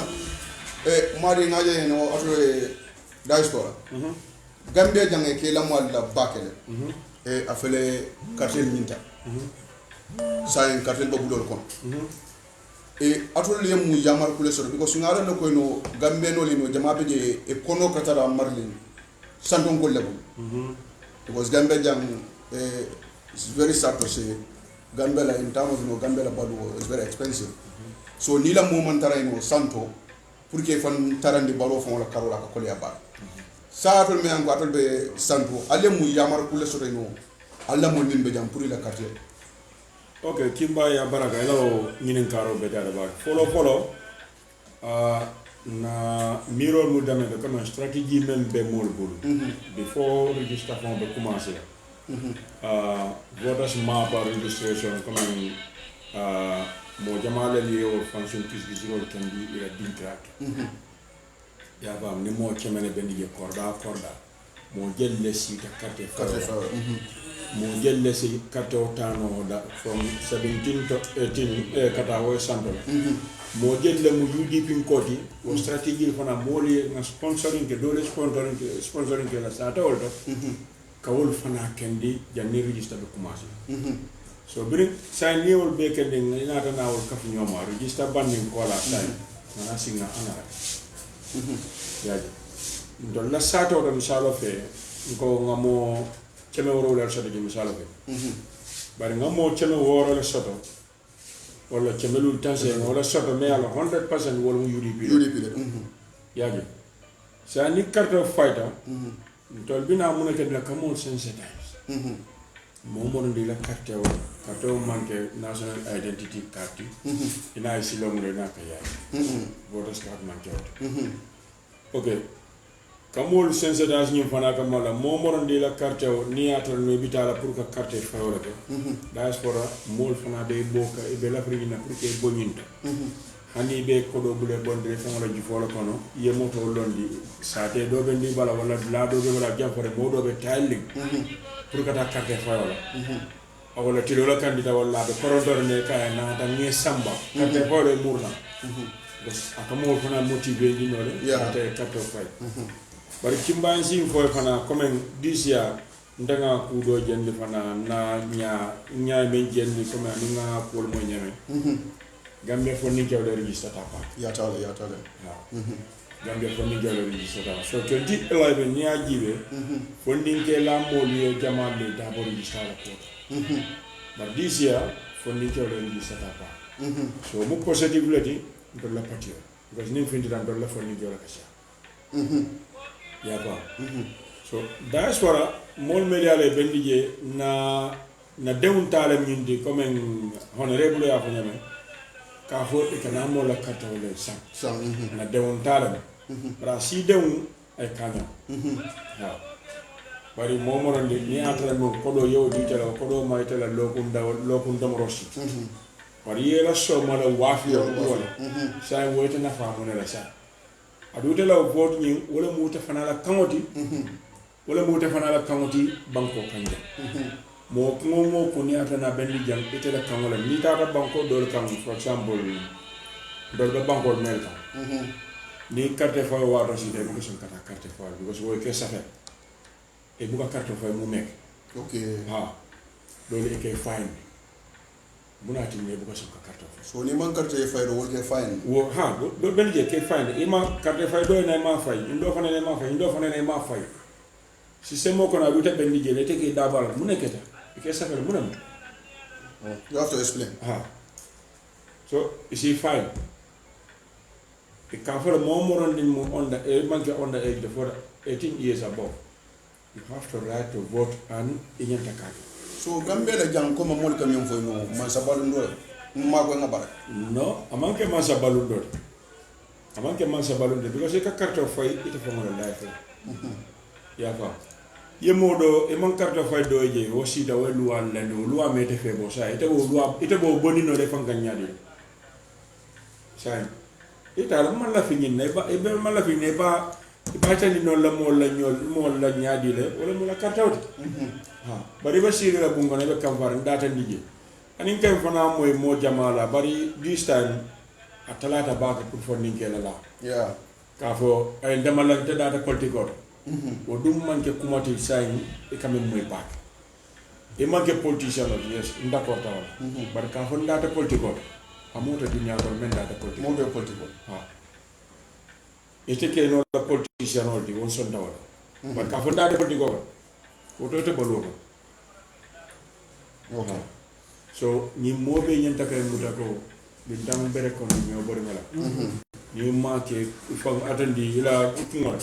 mari ngaje no ato diaspora gambe jange ke la mo la bakele afele cartel ñinta say cartel ba budol kon atol le mu yamar kule soro because ngara no ko no gambe no le no jama be je e kono katara marlin sandon ko lebu because gambe jang it's very sad to say Gambela in terms of Gambela badu is very expensive so ni la mo man tarayno santo pour que fan tarandi balo fon la karola ka kolya ba saatol me an gatol be santo alle mu yamar kula soto no alla mo min be jam pour la carte ok kimba ya baraka elo ñinen karo be dada ba folo na mirror mu dame de comme stratégie même be mol bul before registration be commencer voters map registration comme mo jamale li o function qui zero can be ila dinkrak ya bam ni mo kemene ben di korda mo jelle si ta carte fa mo jelle si carte otano da from 17 to 18 kata wo santo mo jelle mu UDP koti o strategy fana moli na sponsoring ke dole sponsoring ke la sata olto kawol fana kendi janni register be commencer so bring sign ni wol be kendi ina ta na wol kaf nyoma register banding ko la sign na singa anara yaji ndo la sata o misalo fe ko ngamo keme woro la soto misalo fe bari ngamo keme woro la soto wala keme lu tanse wala soto me ala 100% wala mu UDP yaji sa ni carte of fighter ndo bina mun ke la kamo sensitize mo mo ndi la carte o manke national identity card ina isi lo ngre na kaya voters card manke ok kamol sensitize ñim fana kamala mo mo ndi la carte o ni atol me bitala pour que carte fawla ke diaspora mol fana de boka e be la frigina pour que boninta hani be ko do bule bondre fama ju folo kono ye moto londi saate do be ndi bala wala la do be wala jamfore mo do be tailing pour que ta carte fawla wala tilo la candidat wala be korodor ne kay na ta ngi samba carte fawla murna akamo fana motivé ni nole carte fay bari kimban sin fo fana comme disia ndanga ku do jendi fana na nya men jendi comme ni nga pol mo nyame gambe fo ni jawde register ta pa ya tale gambe fo ni jawde register ta so 2011 ni ajibe fo ni ke la mo li jamande da bo register la ko bar disia fo ni jawde register ta pa so mo positive lati do la patio because ni findi dan do la fo ni jawla ka sha ya ba so diaspora mol mediale bendije na deun tale mindi comme honorable ya fanyame ka fo e kana mo la carte wala sang na deun tale ra si deun ay kanya ha bari mo mo rande ni atala mo ko do yow di tala ko do may tala lokum dam rosi bari yela so mala wafi wala sai woyta na fa mo la sa aduta la vote nyi wala muta fana la kangoti banko kanja mo ko ni atana bendi jam itela kangola ni tata banko dol kan for example dol be banko melta ni carte fo wa rosi de ko son carte fo because wo ke sa fe e buka carte fo mu mek okay ha dol e ke fine bunati ne buka son carte fo so ni man carte fay do ke fine wo ha do bendi je ke fine e ma carte fo do na ma fay ndo fane ne ma fay ndo fane ne ma fay système ko na duta bendi je le te ke dabal mu neketa ke sa fe mu na you have to explain so is he fine e ka for mo mo rondin mo on the age for 18 years above you have to right to vote and inyanta card so gambe la jang ko mo mol kam yom fo no man sabalu ndo ma ko ngabara no amanke man sabalu ndo because ka carte fay ite fo mo la fay ya fa yemodo e man carte fay do je o sita we luwa lendo luwa mete fe bo sa ite bo bonino le fanga nyaade sai ita la man la fini ne ba e be man la fini ba tani non la mo la nyol mo la nyaadi le wala mo la carte awti ha bari ba sire la bungo ne be kamfar ndata ndije anin kay fana moy mo jamala bari this time atalata ba ko pour ninke la yeah ka fo ay ndamala te data kolti god o dum manke kumati say e quand même moy baak e manke politicien la yes d'accord tawala bar ka fo ndata kolti god amuta dunya ko men data kolti mo be politiko ha ite ke no la politicien no di won son tawala bar ka fo ndata kolti god o to te bolo okay so ni mobe nyanta kay muta ko bintang bere ko ni bori mala ni ma ke fam atandi ila kungola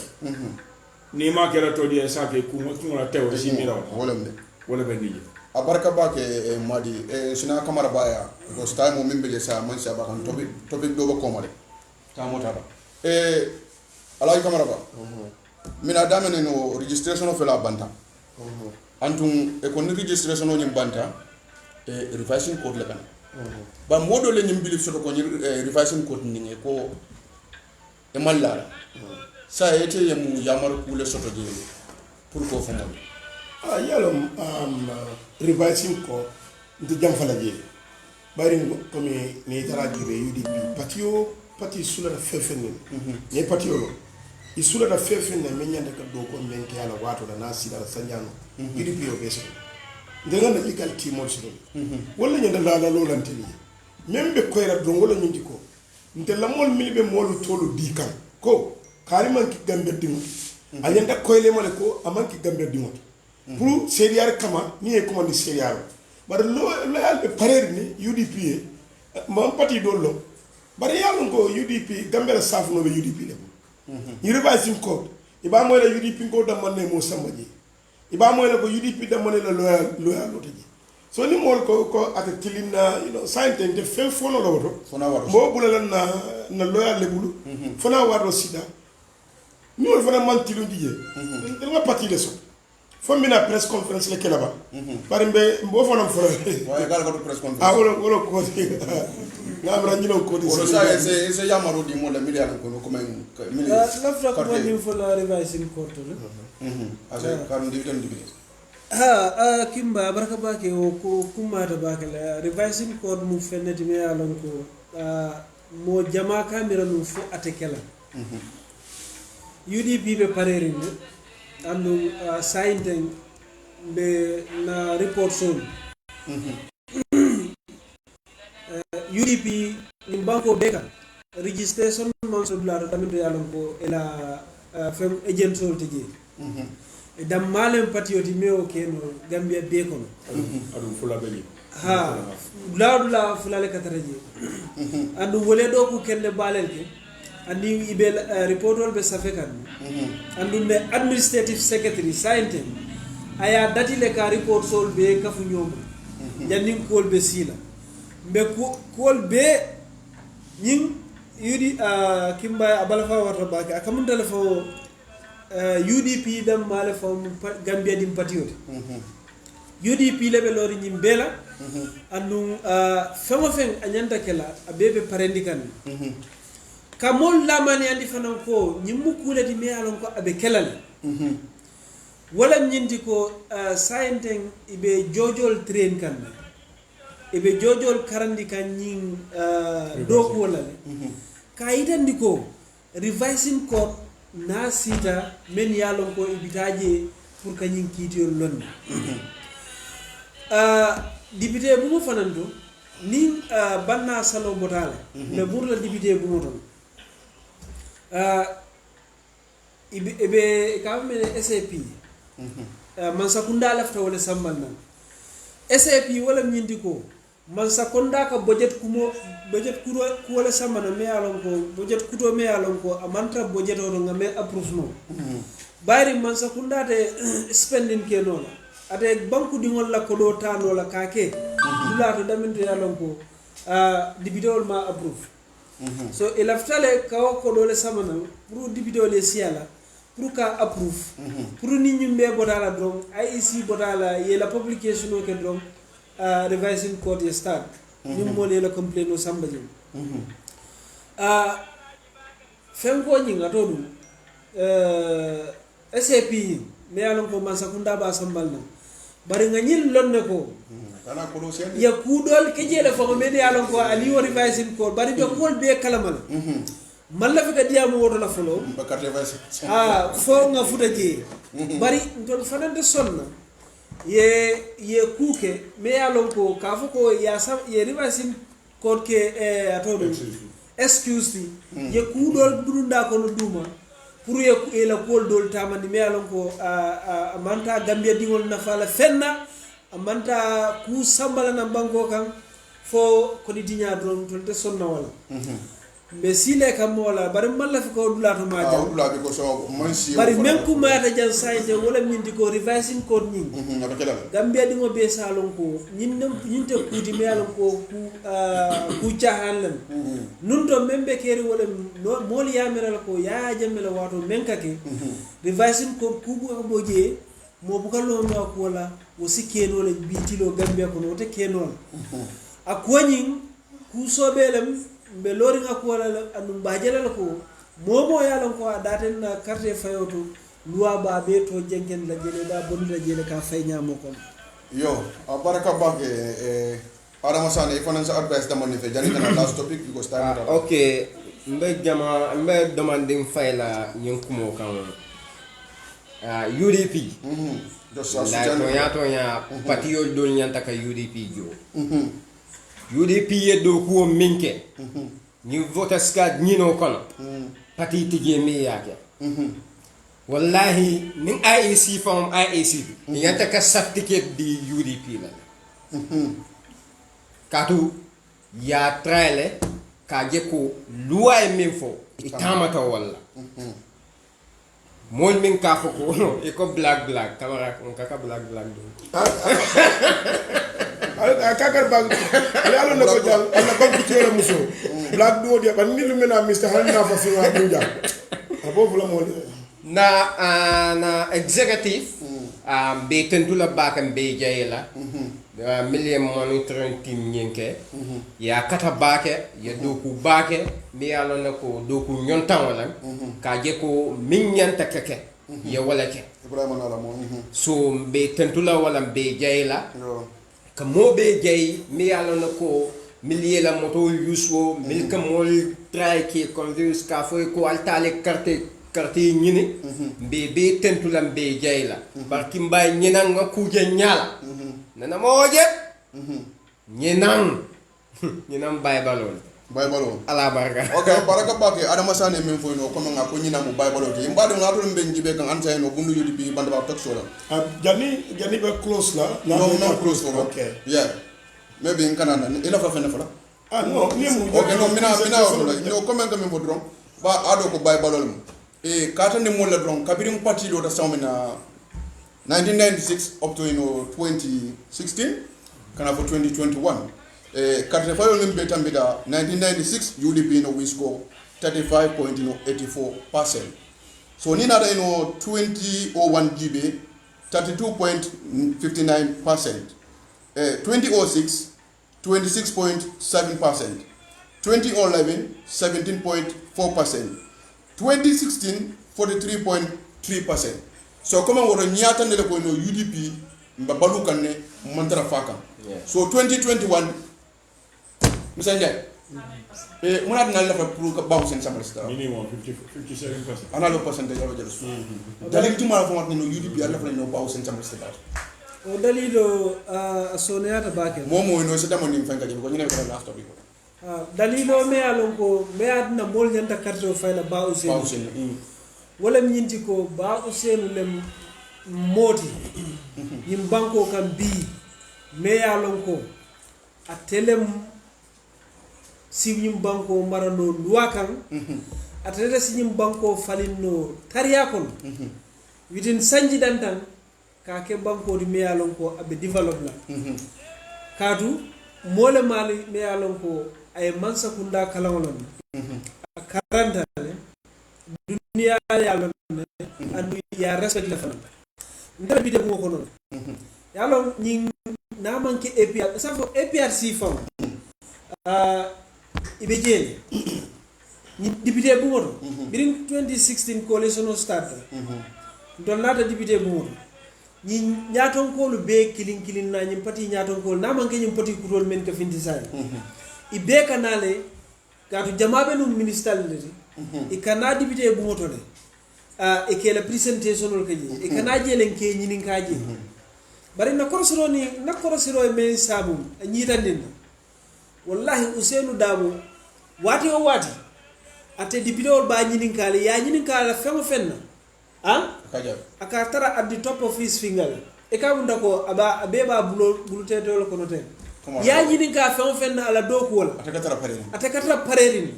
ni ma ke la to di sa ke kungola tew si mi raw wala be ni abarka ba ke madi sina kamara baya ko sta mo min bele sa man sa ba kan tobi do ba ko mare ta mota ba alay kamara ba mina damene no registration of la banta antum e ko ni registration no nyim banta revising code la kan ba modo le nyim bilif so ko ni revising code ni ko e malla sa ete yamu yamar kule soto je pour ko famo yalo revising code ndu jam fala je bari comme ni tara jibe UDP pati sula da fefenin ne pati yolo i sula da fefenin na menyanda ka do ko men ke ala wato da nasi da sanjano UDP yo beso ndanga na legal team mo sulu wala nyanda la lolanteli membe ko era do wala nyindi ko nte la mol milbe molu tolu di kan ko kariman ki gambe dingo anyanda koyle male ko amanki gambe dingo pour seriar kama ni e commande seriar bar lo al parer ni UDP ma pati do lo bar yalla ko UDP gambe la saf no be UDP le ni revising code iba moy la UDP ko da man ne mo samaji iba moy la ko UDP da man la loyal lotaji so ni mol ko ata tilina science de fel fono lo woto fona wato mo bulala na loyal le bulu fona wato sida ni wol fona man tilu dije nga pati le so fomina press conference le kelaba bari mbo fona fora waye gal ko press conference wala ko ngabra ñino ko di so sa ese yamaro di mo la miliar ko men lafta ko woni fo la revising court ase kan di tan dibi kimba baraka bake o ko kumata bake la revising court mu fenneti me alon ko mo jama kamera nu fo atekela UDP be parerinde andu sainten be na report son UDP ni banko beka registration man so bla tamit yalon ko ela fem agent sol tije dam malem patrioti meo keno Gambia be kono adu fula beli la fulale kataraje andu wole do ku kende balel ke andi ibe reportol be safekan andu me administrative secretary sainte aya dati le ka report sol be kafu nyoma janning kol be sila be kol be nyin yudi kimba abalafa warta bake akamun telefo UDP dam mala fam Gambia dim patriote UDP lebe lori nyim bela andu fama fen anyanta kala abebe parendikan kamol lamani andi fanan ko nyimmu kulati me alon ko abe kelal wala nyindi ko sainteng ibe jojol train kan ibe jojol karandi kan nyin doko wala ka itandi ko revising code na sita men yalon ko ibitaje pour kanyin kitiol lon député bu mo fananto ni banna salo botale le burla député bu mo ton ibe kam SAP man sakunda lafta wala sambal nan SAP wala nyindi ko man sakunda ka budget kuro ko wala sambana me alon ko budget kuto me alon ko amanta budget o ngame approve no bayri man sakunda de spending ke non ade banku dingol la ko do tano la kake dula to daminto yalon ko dibidol ma approve so ilaftale kawo ko dole samana pour dibidol le siala pour ka approve pour ni nyumbe bodala drom IEC bodala ye la publication o ke drom revising code ye start nyum mo le la complain o sambaji fengo nyinga to dum SAP me yalon ko man sakunda ba sambal na bari nga ñil lonne ko ya kudol ke jele fo me yalon ko ali wo revising code bari be kol be kalamal man la fi ka diamu wodo la folo fo nga futa je bari ndol fanande sonna ye kuke me yalon ko ka fo ko ya sam ye revising code ke atodo excuse ye kudol burunda ko no duma pour ye la kol dol tamani me alon ko amanta Gambia dingol na fala fenna amanta ku sambala na banko kan fo ko di dinya dron to te sonna wala be sile kam wala bari malla fi ko dulato ma jam dula bi ko so man si bari men ku ma ta jan sayte wala min di ko revising code ni aba kala gambia di mo be salon ko ñin te kuti me yalon ko ku jahalan nun to membe keri wala mol yameral ko ya jamela wato men kake revising code ku bu ko je mo bu kallo no ko wala wo sikeno la bitilo gambia ko no te keno akwanyin ku sobelam be lori nga ko wala anum bajela ko momo yalan ko daten na carte fayoto loi ba be to jenken la jele da bonu la jele ka fay nyamo ko yo baraka bake adama sane financial advice dama ni fe jani kana last topic because time okay mbe demanding fay la ñin kumo kan UDP just la to ya patio do ñanta ka UDP jo UDP ye do ko minke ni vote scad ñino kono pati tije mi yake wallahi nin IAC fam IAC ñanta ka certificate di UDP la katu ya traile ka je ko loi min fo itamata walla mol min ka fo ko e ko black kamara on ka black do kakar bag yalo na ko jall ana bag ci wala muso black do dia ban ni lu mena Mr. Halina fa fi wa duja abofu la mo na executive be tentula bakam be jayela million monitoring team ñenke ya kata bake ya doku bake mi yalo na ko doku ñontan wala ka je ko min ñanta keke ya wala ke ibrahima nala mo so be tentula wala be jayela ka mo be jay mi yalo na ko millier la moto yuso milka mol try ki convince ka fo ko altale carte ñini be tentula be jayla barki mbay ñinan nga kuje ñala nana moje ñinan bible ala baraka okay baraka bake adama sane men fo no ko nga ko ñina mu bible te mbade ngato mbe njibe kan ansa no bundu yudi bi bande ba tok sola jani be close la no close for okay yeah maybe in kanana ila fa fena fala no ni mu okay no mina no comment men bodron ba ado ko bible mu e kata ni mo la dron kabirim parti do da sawmina 1996 up to 2016 kana for 2021 carte fayo limbe tambida 1996 UDP we score 35.84%. So ni nada 2001 GB 32.59%. 2006 26.7%. 2011 17.4%. 2016 43.3%. So comment woro nyata ndele ko no UDP mbabalu kanne mantara faka. So 2021 Misanja muna dina la fa pour ka baw sen samal sta minimum 57%. ana lo percentage alo jelo dalil tuma fa matni no UDP alla fa no baw sen samal sta o dalilo soneyata bakel momo no sedamo ni fanga ko nyine ko last topic dalilo me alon ko me adna mol nyanta carte fayla baw sen wala nyinti ko baw sen lem moti yim banko kam bi me alon ko atelem sinyim banko marano luakan atata sinyim banko falinno tariyakon within sanji dantan ka ke banko di meyalon ko abe development kadu mole mali meyalon ko ay mansa kunda kalawlon karanta dunia yalon andu ya respect la fam ndara bi de ko non yalon ñi na manke APR ça faut APRC fam ibe jeli ni député bu moto birin 2016 coalition start don nata député bu moto ni ñaton ko lu be kilin na ñi pati ñaton ko na manke ñi pati kurol men ka findi say ibe kanale gatu jamabe no ministal le e kana député bu moto le e ke la présentation ol kaji e kana jelen ke ñi nin kaji bari na korosiro e men sabu ñi tandin wallahi Ousseynou Dabo wati o wati ate député ol ba ñinin kala ya ñinin kala fema fenna aka tara at the top of his finger e ka bunda ko aba abeba bulutete ko note ya ñini ka fen fen ala do ko wala atakatara parerini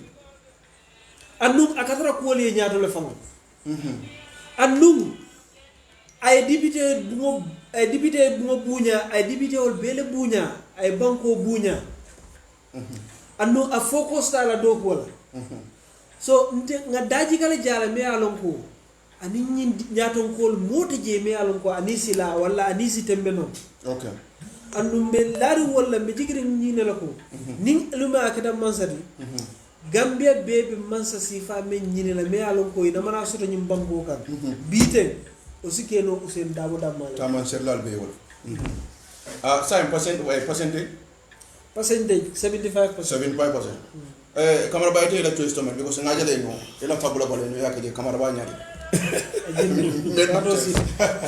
annum akatara ko wala ñaato le famo annum ay député bungo buña ay député wol bele buña ay banko buña annum a focus ta ala do ko wala so nte nga daji kala jala me alon ko ani ñin ñaaton ko mota je me alon ko ani sila wala ani sitembe non okay andum be laari walla be jigiri ni ne la ko nin luma akada mansati gambia bebe mansa sifa men nyine la me alon ko ina mana soto nyim banko kan biten o sikeno usen dabo damma taman serlal be wol sa percentage 75% kamara ba ite la choice to men because ngaja le no ila fabula bale no yakje kamara ba nyari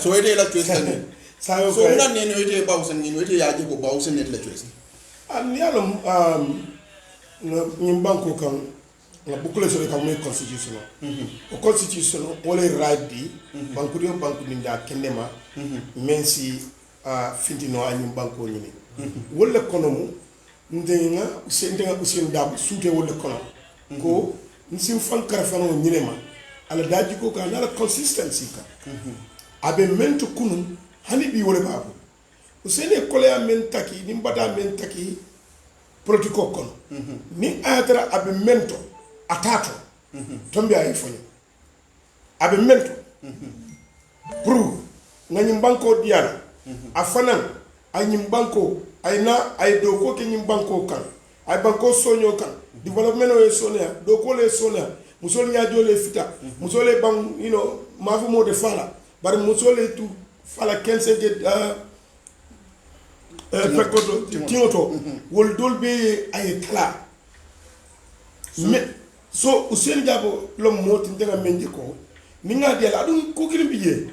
so ite la choice ne so una ne no ite ba usen ni no ite yaji ko ba usen net la choice ni alum ñim banko kan nga bukule so kan moy constitution o constitution o le right di banko dio banko ni da kendema men si fintino anyum banko ni wolle kono mu ndenga usen da suute wolle kono ko nsim fankara fano nyinema ala daji ko kan ala consistency ka abe mentu kunu hani bi wole babu usene kole amen taki ni mbada men taki politiko kono ni ayatara abe mento atato tombi ay fonyo abe mento pour ngani banko diana afanan ay nyim banko ay na ay do ko ke nyim banko kan ay banko sonyo kan development o sonia do ko le sonia musol nyaajo le fita musol le bang mafu mo de fala bar musol le tu fala 15 de fekkoto tioto wol dolbe ay kala mais so usen dabo lom moti ndena menje ko ni nga de la dum ko kirim biye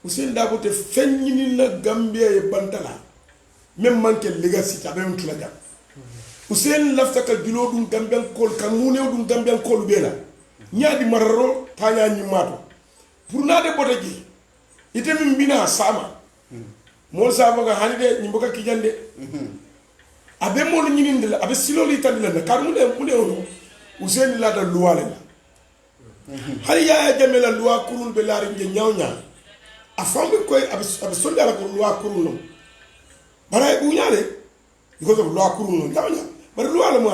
usen dabo te fenni na gambia e bandala même manke legacy ta be mutula jam usen lafta ka julo dum gambian kol kan munew dum gambian kol bela nyaadi mararo tanya nyimato pour na de botaji ite min bina sama mol sama ga hanide nyimboka kijande abe mol nyininde abe siloli tan la kar mu ne ono useni la da loi la hali ya jamela loi kurul be laari je nyawnya afambe koy abe sonda la ko loi kurul no bara bu nyaale because of loi kurul no nyawnya bara loi la mo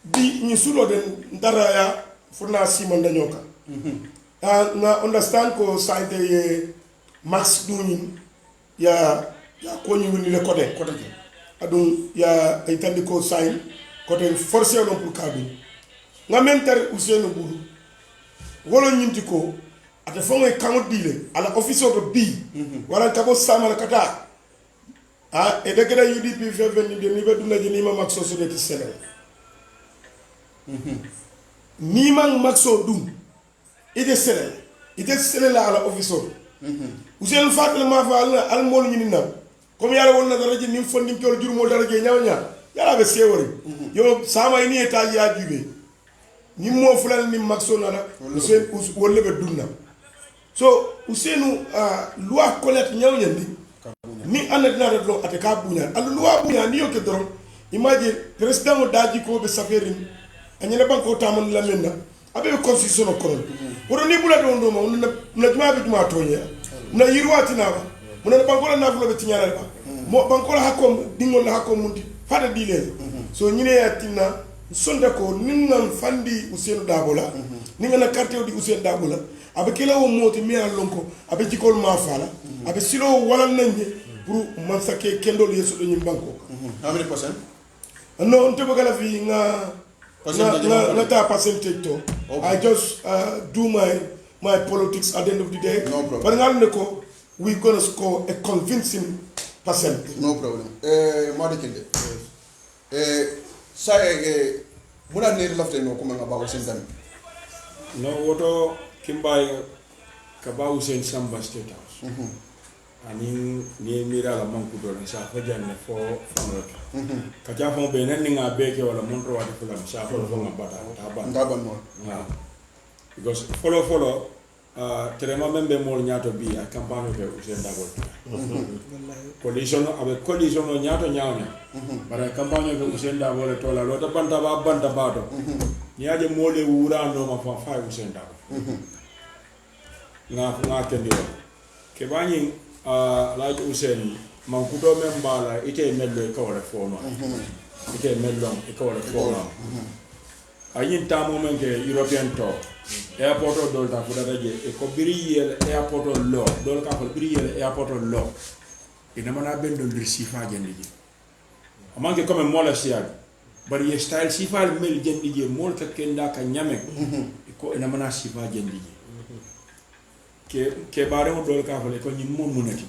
di ni sulo den ndara ya furna simon danyoka na understand ko saite ye max dunin ya ko ñu woni le côté adum ya ay tandi ko sign côté forcé non pour kadu nga mentar Ousseynou Boudou wolo ñinti ko ate fongo kango dile ala officer to bi wala kabo samala kata e de gëna UDP fe de ni be duna ji ni ma maxo société sénégal ni man maxo dum ide sénégal ala officer Ousseynou Fatou ma fa al mol ñu ni na comme yalla won na dara ji ni fondi ko jur mo dara ji ñawña yalla be sewori yo sama ni eta ya jube ni mo fulal ni maxo na Ousseynou wolle be dunna so Ousseynou loi colette ñawñandi ni anat na do ate ka buña al loi buña ni yo ke doron imagine président mo daji ko be saferin anyina banko tamon la menna abe constitution ko wodo ni bula do ma na juma be juma tonya na yirwati na ba muna banko la na fulo be tinyala ba mo banko la hakom dingol la hakom mundi fada dile so nyine yatina sonda ko ningan fandi Ousseynou Dabola ninga na carte di Ousseynou Dabola abe kila wo moti mi an lonko abe jikol ma fala abe silo wala nanje pour man saké kendol yeso do nyim banko how many percent no on te bagala fi nga ta percentage to I just do my politics at the end of the day. No problem. But now we're gonna score a convincing percentage. No problem. Madikinde. Say muna ne lafte no kuma nga ba Ousseynou Dami. No woto kimbay ka ba Ousseynou Samba State House. Ani ni mira la manku do sa fa janne fo fanota. Ka ja fon be nan nga beke wala monro wadi fulam sa fo nga bata ta ban. Ndaban no. Because follow traitement même be mol ñaato bi a campagne ke Ousainou Darboe collision avec collision no ñaato ñaawña bara campagne ke Ousainou Darboe le tola lo ta banta ba to ñaaje mole wura no ma fa Ousainou Darboe nga kendi wo ke bañi laaj Ousainou man kuto men bala ite mello e kawale fono ite mello e kawale fono ayin tamo men ke European to airport o dol ta fudata je e ko biriyel airport o lo dol ka ko biriyel airport o lo ina mana bendo lir sifa jandi je amanke comme mola siag bari ye style sifa mel jandi je mol ka kenda ka nyame ko ina mana sifa jandi je ke bare o dol ka ko ni mon munati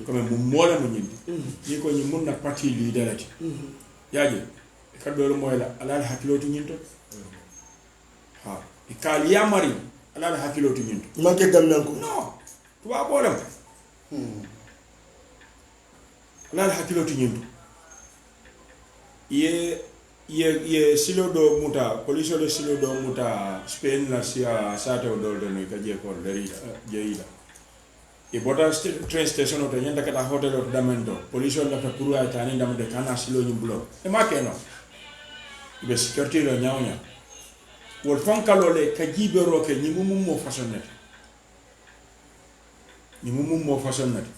comme mo mola mo nyindi ni ko ni mun na parti leader ati yaje ka dol moy la ala hakilo tu nyinto ha ikali ya mari ala hakilo tu nyinto manke gamnan ko no tuba bolam ala hakilo tu nyinto ye silo do muta police do silo do muta Spain la sia sato do no ka je ko dari jeida e bota train station o to nyanda kata hotel o damendo police la ta kuru ay tani damde kana silo nyumbulo e makeno be security lo nyawnya wol fonkalo le ka jibero ke ni mum mo fasonnete ni mum mo fasonnete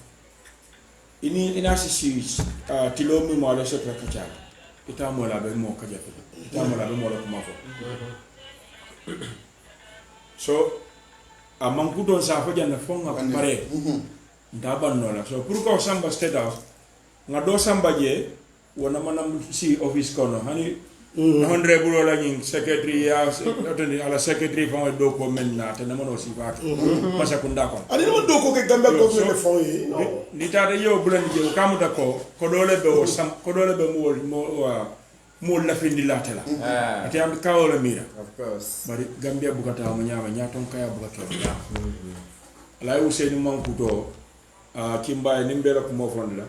ini ina si tilo mi mo la sotra ka ita mo la be mo ka jafe ita mo la be mo la kuma fo so a manku don sa fo janna fo nga pare ndaban no la so pour ko samba state house nga do samba je wona manam si office kono hani honorable wala ngi secretary ya atani ala secretary fa do ko menna te na mono si faatu masa ko ndako ani mo do ko ke gambe ko le fon yi ni tade yo bulan je kamu da ko dole be o sam ko dole be mo la findi latela ati am kawla mira of course bari gambia bukata mo nyama nyaton kaya bukata ya ala Ousainou mankuto kimba ni mbela ko mo fonda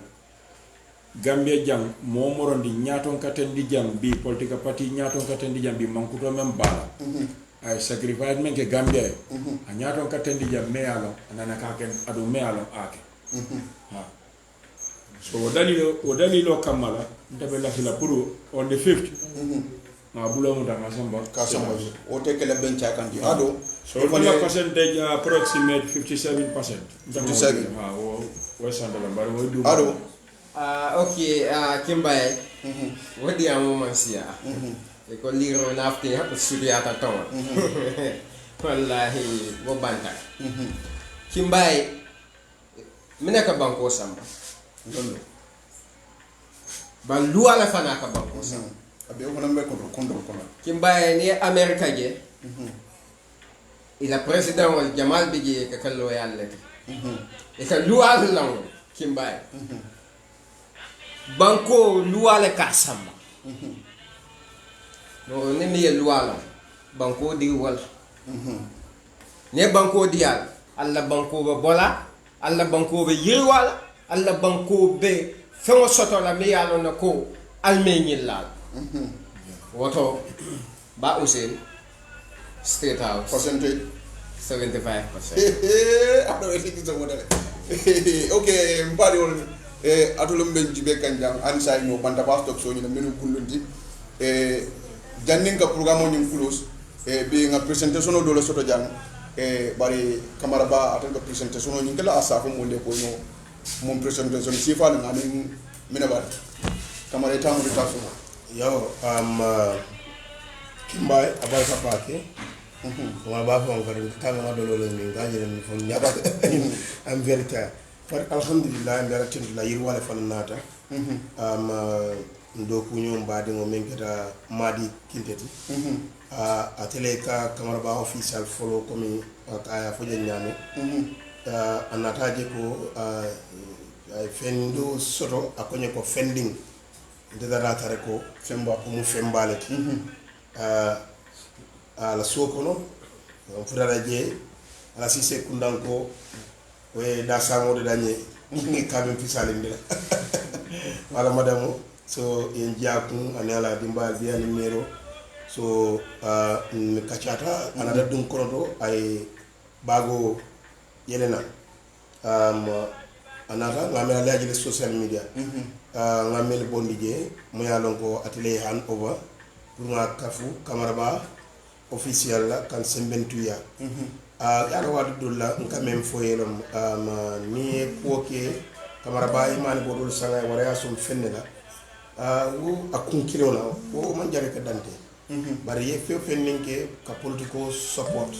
Gambia jang mo morondi nyaton katendi jang bi politika party nyaton katendi jang bi mankuto mem bala ay sacrifice men ke Gambia a nyaton katendi jang mealo anana ka ken adu mealo ake ha so dalilo kamala ndabe la fila pour on the 5th na bulo mo dama samba o te kele bencha kan di ado so the percentage approximate 57%. 57 ha o sandala bar wo du ado okay Kimbaye wodi amo mansia e ko liro nafti ha ko studiata ton wallahi wo banta Kimbaye minaka banko samba londo ban luala fana ka banko samba abe ko nambe ko kondo Kimbaye ni America je ila president wal Jamal bigi ka kallo yalla e ka luala lawo Kimbaye banko luala ka samba no ne mi luala banko di wal ne banko dial alla banko be bola alla banko be yirwala alla banko be fengo soto la mi yalo na ko almeñi la woto ba Ousainou state house percentage 75%. ado e fiki so modele okay mbadi wol atulum ben jibe kanjam ansa no banta ba stop so ni menu kullundi janning ka programme ni close be nga presentation do le soto jang bari camara ba atel ka presentation ni kala asafu mo le ko no mon presentation si fa nga ni mina ba camara tamu ritaso yo Kimbaye abay papake ma ba fon ko tanga ma do lo ni gañe ni fon ñaba am vérité par alhamdulillah ndara tindula yir wala fan nata ndo ku ñom baade mo men keta madi kinteti a tele ka camara ba official follow comme aya fo ñame anata je ko ay fendo soto akonye ko fending ndara tare ko femba ko mu fembalati ala sokono fudara je ala sise kundanko we da samo de danye ni kabin fisale ndela wala madamo so en jaakun anala dimba biya numero so kachata anada dum kono ay bago yelena anata ngamela lajile social media ngamel bondi je mo yalon ko atelier hand over pour nga kafu camaraba officiel la kan sembentuya yara wadu dolla nka mem foyelom ni koke camaraba imani bodol sanga wara yasum fennela wo akun kilona wo man jare ka dante bari ye fe fenninke ka political support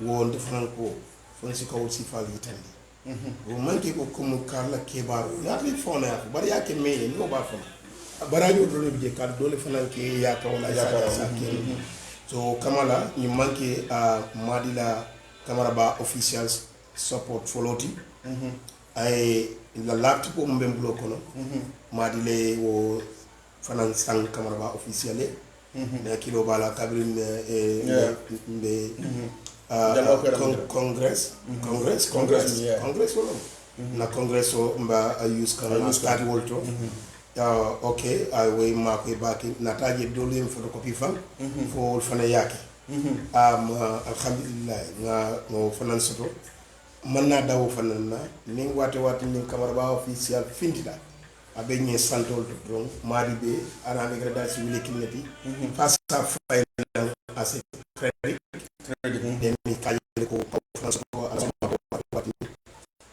wo ndefan ko fonsi ko si fal yitandi wo manke ko comme kala keba ya li fona ya bari ya ke meye no ba fona barajo dole bije kala dole fanan ke ya ka wala ya ka sa ke so kamala ni manke madila camaraba official support foloti ay la laptop mo be bulo kono madile wo fanan sang camaraba officiel ne kilo bala kabrin congress wala na congress o mba use kana start wolto okay I way ma ko baki nataje dole en photocopy fam fo fana yake alhamdulillah nga no fanan soto man na dawo fanan na ni wate ni camaraba officiel findida abe nye santol to don mari be ana be grada ci wile kinati face à final assez credit demi kay ko France ko ala ko wati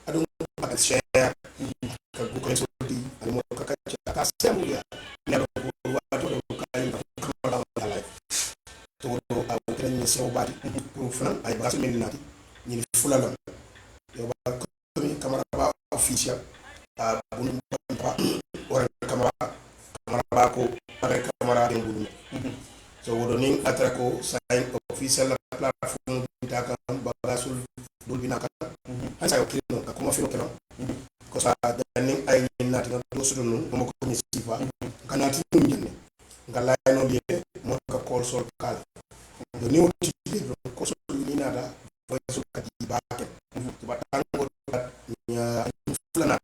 adon ak share ka ko ko sodi ani mo ka ka semu ya ne ko wato ko kay ko la to do a ko ni sew bati pour fran ay bagas melinati ni fulala yo ba ko mi camaraba officiel bunu ora kamara ko pare kamara de mbulu so wodo ning atrako sign official la platform bitaka bagasul dul binaka asa ko kino ko ma fino kino ko sa daning ay nati no do sudu no mo ko ni sifa kanati dum jenne ngala no liye mo ka call sol kala do ni woti ko so ni nada fo so ka di baake to batango nya fulana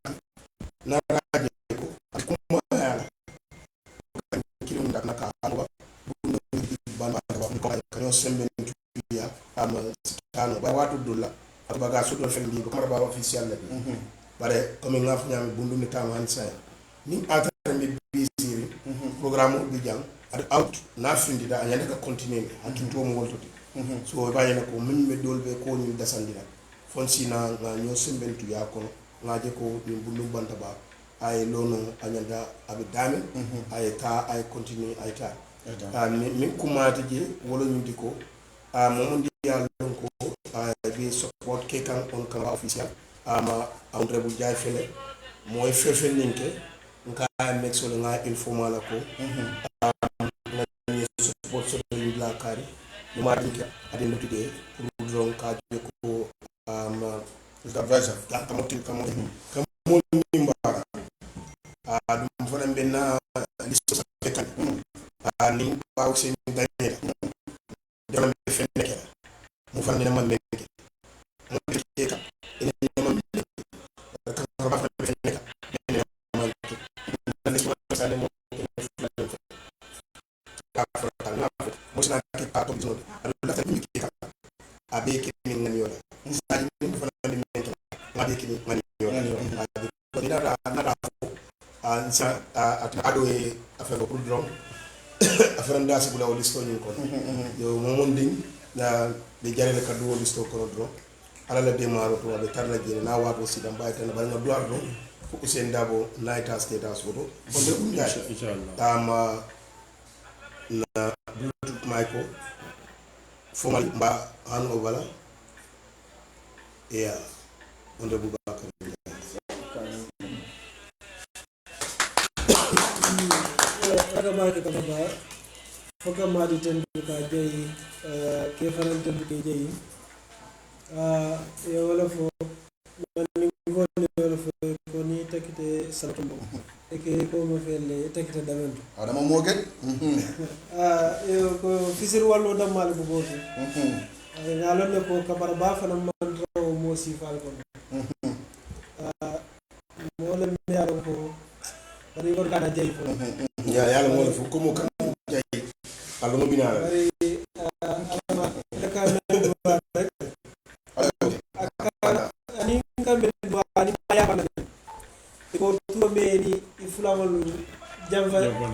na raje ko kuma yala kilo ndak naka anwa bundo bamba ko kanyo sembe tuya tano ba watu dolla baga so do fendi ko maraba officiel la bare comme ngaf nyam bundu ni tam hansa ni ata mi bisiri programme bi jang ad out na findi da nyande ka continuer ak to mo wolto so bayena ko min me dolbe ko ni dasandira fonsi na nyo sembe tuya ko ngaje ko ni bundu banta ba ay lono anyanda abi dame ay ta ay continue ay ta min kumati je wolo nyindi ko mo ndi ya lon ko be support ke kan on kan official ama andre bu jay fele moy fefe ninke nka mek so nga informa la ko na ni support so la kari mo ma dinka adin tude pour don ka je ko ka vaja ka tamoti ka mo nimbara dum fana benna listo sa fekan ni baw sen daniel dama be feneke mo fana na man meke mo teka ene man ka ba fa feneke ene man na ni ma sa mo ka fa na mo sina ke pa to bizo ala ta mi ke abe ke ni ngani yola sa ni fana ni meke ngabe ke ni ngani yola ko dina na sa ado e affaire pour drum affaire ndasi bula listo ni ko yo momon ding na be jarele ka do listo ko drum ala la demaro to be tarla jere na wato sidam bay tan bal nga doar do ko sen dabo nighta status photo on de dum inshallah tama na bluetooth micro formal ba hanu bala ya on de bubakar Agamake kama ba foka madi tendu ka jayi ke faran tendu ke jayi ya wala fo ni ngone wala fo ko ni takite salatumbo e ke ko mo felle takite damantu adama mo get yo ko fisir wallo dam mal bu goto ngalon ne ko kabar ba fana man raw mo sifal ko mo le mi yaro ko bari ko kana jayi ko ya yalla mo fu ko mo kan jayi allo mo binara bari ama ka na rek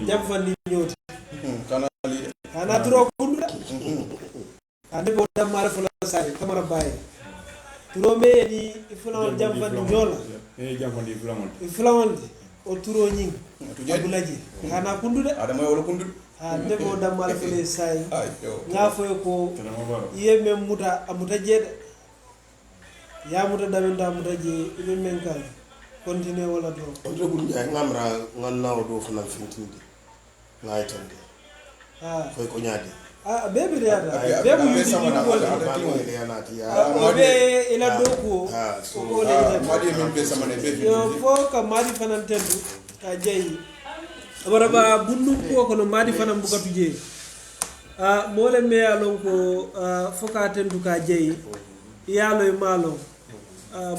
jamfa ni ñoti kana li ana turo kundu ande bo damara fula sai kamara baye turo me ni fulawon jamfa ni jola jamfa ni fulawon o turo ñing abulaji kana kundu de adama wala kundu ande bo damara fula sai nga foy ko yeme muta amuta jede ya muta daminta muta je ibe menkal continue wala do onto bul nyaay ngamra ngannaw do fana fintindi ngaitande foy ko nyaade bebe de yada bebe yudi be ila doko ko le madi min be sama ne be yo fo ka madi fanan tendu ka jeyi abara ba bundu ko kono madi fanan bugatu jeyi mole me alon ko foka tendu ka jeyi yalo e malo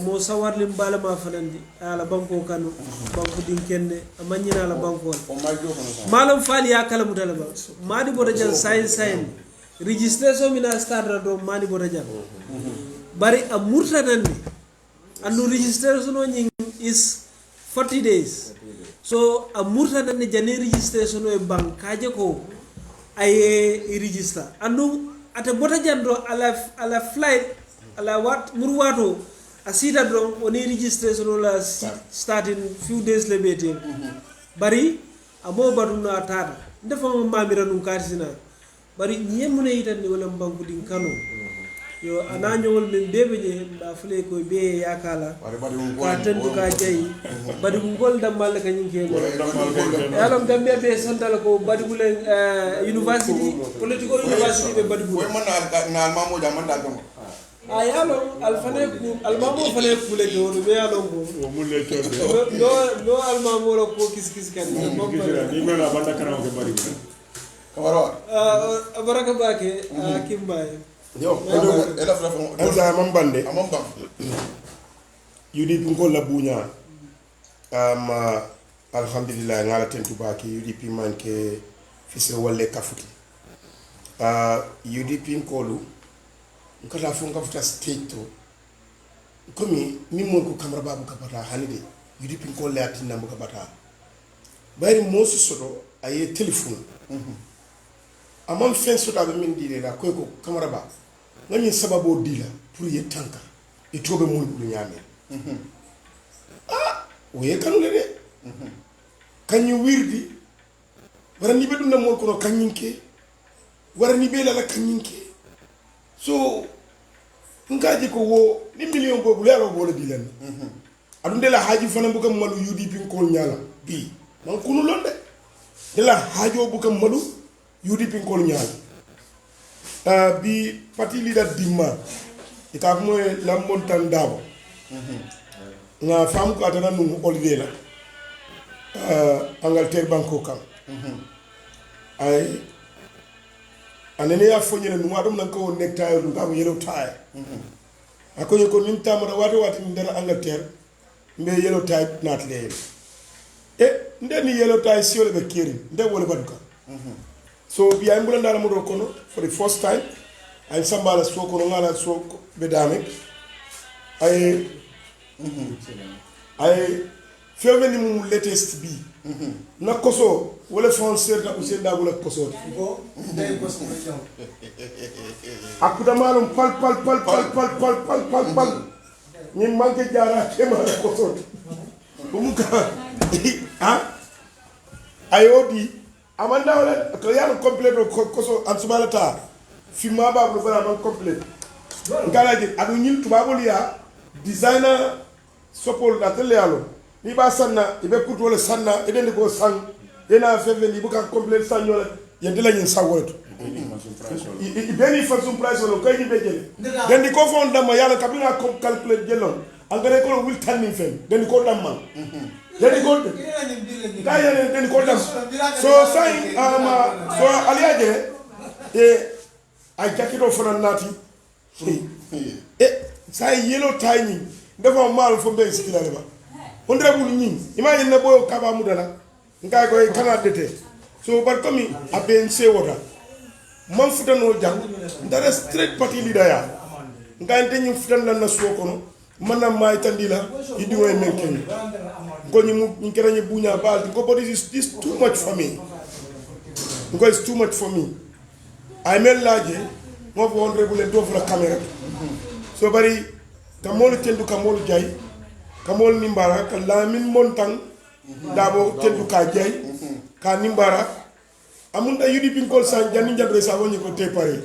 mo sawarlim bala ma fanandi ala banko kanu banko din kende amanyina ala banko malam fali ya kala mutala ba madi boda jan sign registration mina start do madi boda jan bari a murta nanni andu registration on is 40 days so a murta nanni jani registration e bank kaje ko ay register andu ate boda jan do ala flight ala wat murwato asida don oni registration la starting few days lebete bari amo baduna tata ndefa mamira num karsina bari nyemune yitan wala banku din kano yo ananyol men bebe je da fule ko be yakala ka tendu ka jayi badi ngol damal ka nyinke yalom dambe be santal ko badi bulen university political university be badi bulen man na mamo jaman da gam yalo alfane ku almamo fane kule ke wono be yalo ko mulle torde no almamo ro ko kis kan mo ni mena banda kana ko bari kawaro baraka bake kimbaye yo ela fra anza mambande amam bam UDP ngol la bunya alhamdulillah ngala tentu baki UDP manke fise walle kafuti UDP ngolu nkata funga futa state to komi mimmo ko kamara babu kapata hanide UDP ngol la tinna mbo kapata bayri mosu soto aye telephone amam fen soto be min dile la koy ko kamara ba ngami sababo dila pour ye tanka e tobe mo bu nyame o ye kanule de kanyu wirdi warani be dunna mo ko kanyinke warani be la kanyinke so ngaji ko wo ni million bobu lelo bo la dilen adunde la haji fana bu kam malu UDP ko nyala bi man kunu londe de la hajo bu kam malu UDP ko nyala bi parti leader dimma ita mo la montan dabo nga fam ko atana nu Olivier la Angleterre banko kam ay anene ya fonyere nu wadum nan ko necktie du ngam yellow tie akonye ko nim tamara wato wati ndara Angleterre mbe yellow tie nat le ndeni yellow tie siole be kiri nde wole baduka so bi ay mbula ndala mo do kono for the first time ay sambala so kono ngala so be dame ay fewbe ni mu latest bi na koso wala français da usen da wala koso ko ndey ko so jam akuta malum pal ni manke jara tema koso umuka ayodi amanda wala to yalla complete koso ansumala ta fi ma ba ko fara man complete ngala ji adu ñil tubabul ya designer sopol da tele yalo ni ba sanna ibe kutu wala sanna eden ko sang ena feve ni buka complete sanyo yende la ñin sawoto ibeni fasum price wala kay ni be jele dendi ko fon dama yalla kabina ko calculate jelon engrais ko will tanning fen dendi ko damma dendi ko kayene dendi ko dam so say so aliaje ay jakito fona nati say yellow tiny dafa mal fo be sikila ba ondre bulu ñin imagine na boyo kaba mudala ngay koy kana dete so bar komi aben se wota man futano jang ndara straight party leader ya ngay te ñu futan lan na so kono mana mai tandila idi way menken ko ni kera ni bunya bal ko but this too much for me because it's too much for me I mel laje mo fo honorable do for camera so bari kamol tendu kamol jay kamol nimbara ka lamin montang dabo tendu ka jay ka nimbara amun da yudi pinkol san jani jadre sa woni ko te pare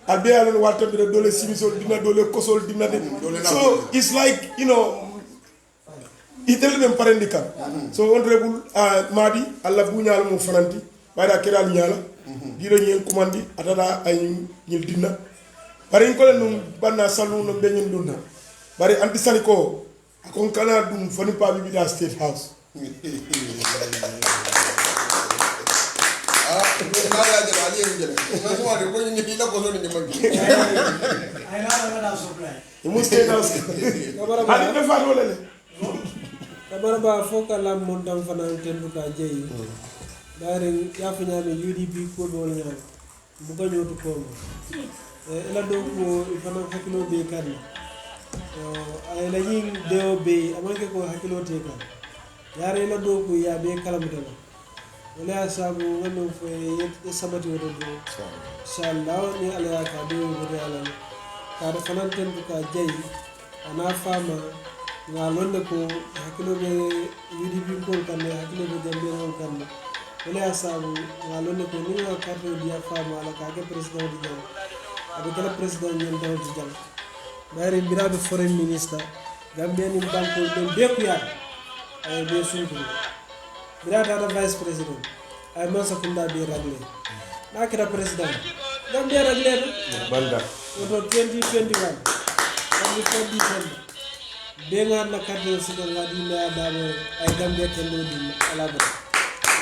albe alon watta be dole simisol dina dole kosol dina de so it's like you know itel dem parendika so honorable madi alla buñal mo fananti bayda keral nyala dilo ñen kumandi atada ay ñil dina bari ko len banna salu no be ñen dunna bari anti sani ko akon kana dum fani pa bi da state house nala jara ali ngene na so wade ko ni la ko ni mangi ay na na supply mu state house ali be fa dole le kabaraba foka lam mon dam fanan tendu ka jeyi dari ya fanya me UDP ko do wala nyama bu ko nyotu ko ela do ko fana hakilo be kan ay la yin deo be amanke ko hakilo te kan yare ela do ko ya be kalam tan wala sabu ngano fo e sabati wodo do inshallah ni ala ka do wodo ala ka do fanan tendu ka jeyi ana fama ngalonde ko hakilo be UDP ko kan hakilo be jambe kan wala sabu ngalonde ko ni wa carte dia fama ala ka ke president di jam abe kala president nyen daw di jam bari birabe foreign minister gambia ni banko be ku ya ay be sundu birata da vice president ay man sakunda be ragle na kira president gambia ragle banda to 2021 am ko di sen be ngar na carte sigal ngadi na dabo ay gambia kendo di ala ba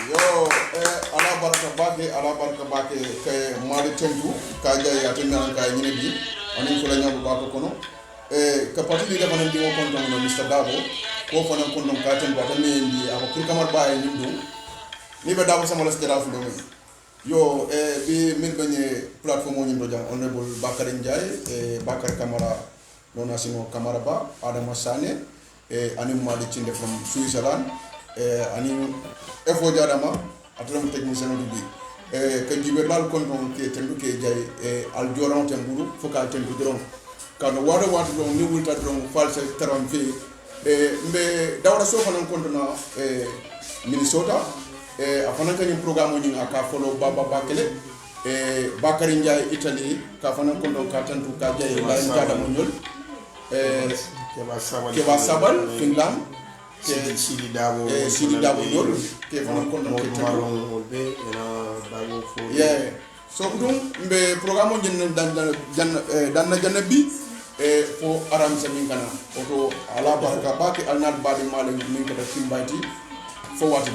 yo ala baraka bake ke mali tentu ka jay atina ka nyine bi anin ko la nyabu bako kono ka pati di dafa ndi ko konto no Mr Dabo ko fana konto ka tentu atani ndi aba kur kamar baye nindu ni be dabo sama las jara fu do yo bi min banye platform ni do jam honorable Bakary Ndiaye Bakary Camara non asino Camara ba Adama Sane anim mali cinde from Switzerland anim efo jadama atram technicien du bi ke jibe dal konton ke tendu ke jay al joran temburu foka tendu dron kano wada do ni wulta dron false taram fi mbe dawra so fanan kontona Minnesota afana kany programme ni aka follow baba bakele Bakary Ndiaye Italy ka fanan konton ka tendu ka jay la jadama ñol keba sabal Finland Sidi Dabo ñol ke fanan konton ke maron wolbe ena Dabo fo so dum mbe programme jinn dan janna bi fo aram sa min kana oto ala baraka baki alnal badi malen min kada timbayti fo wati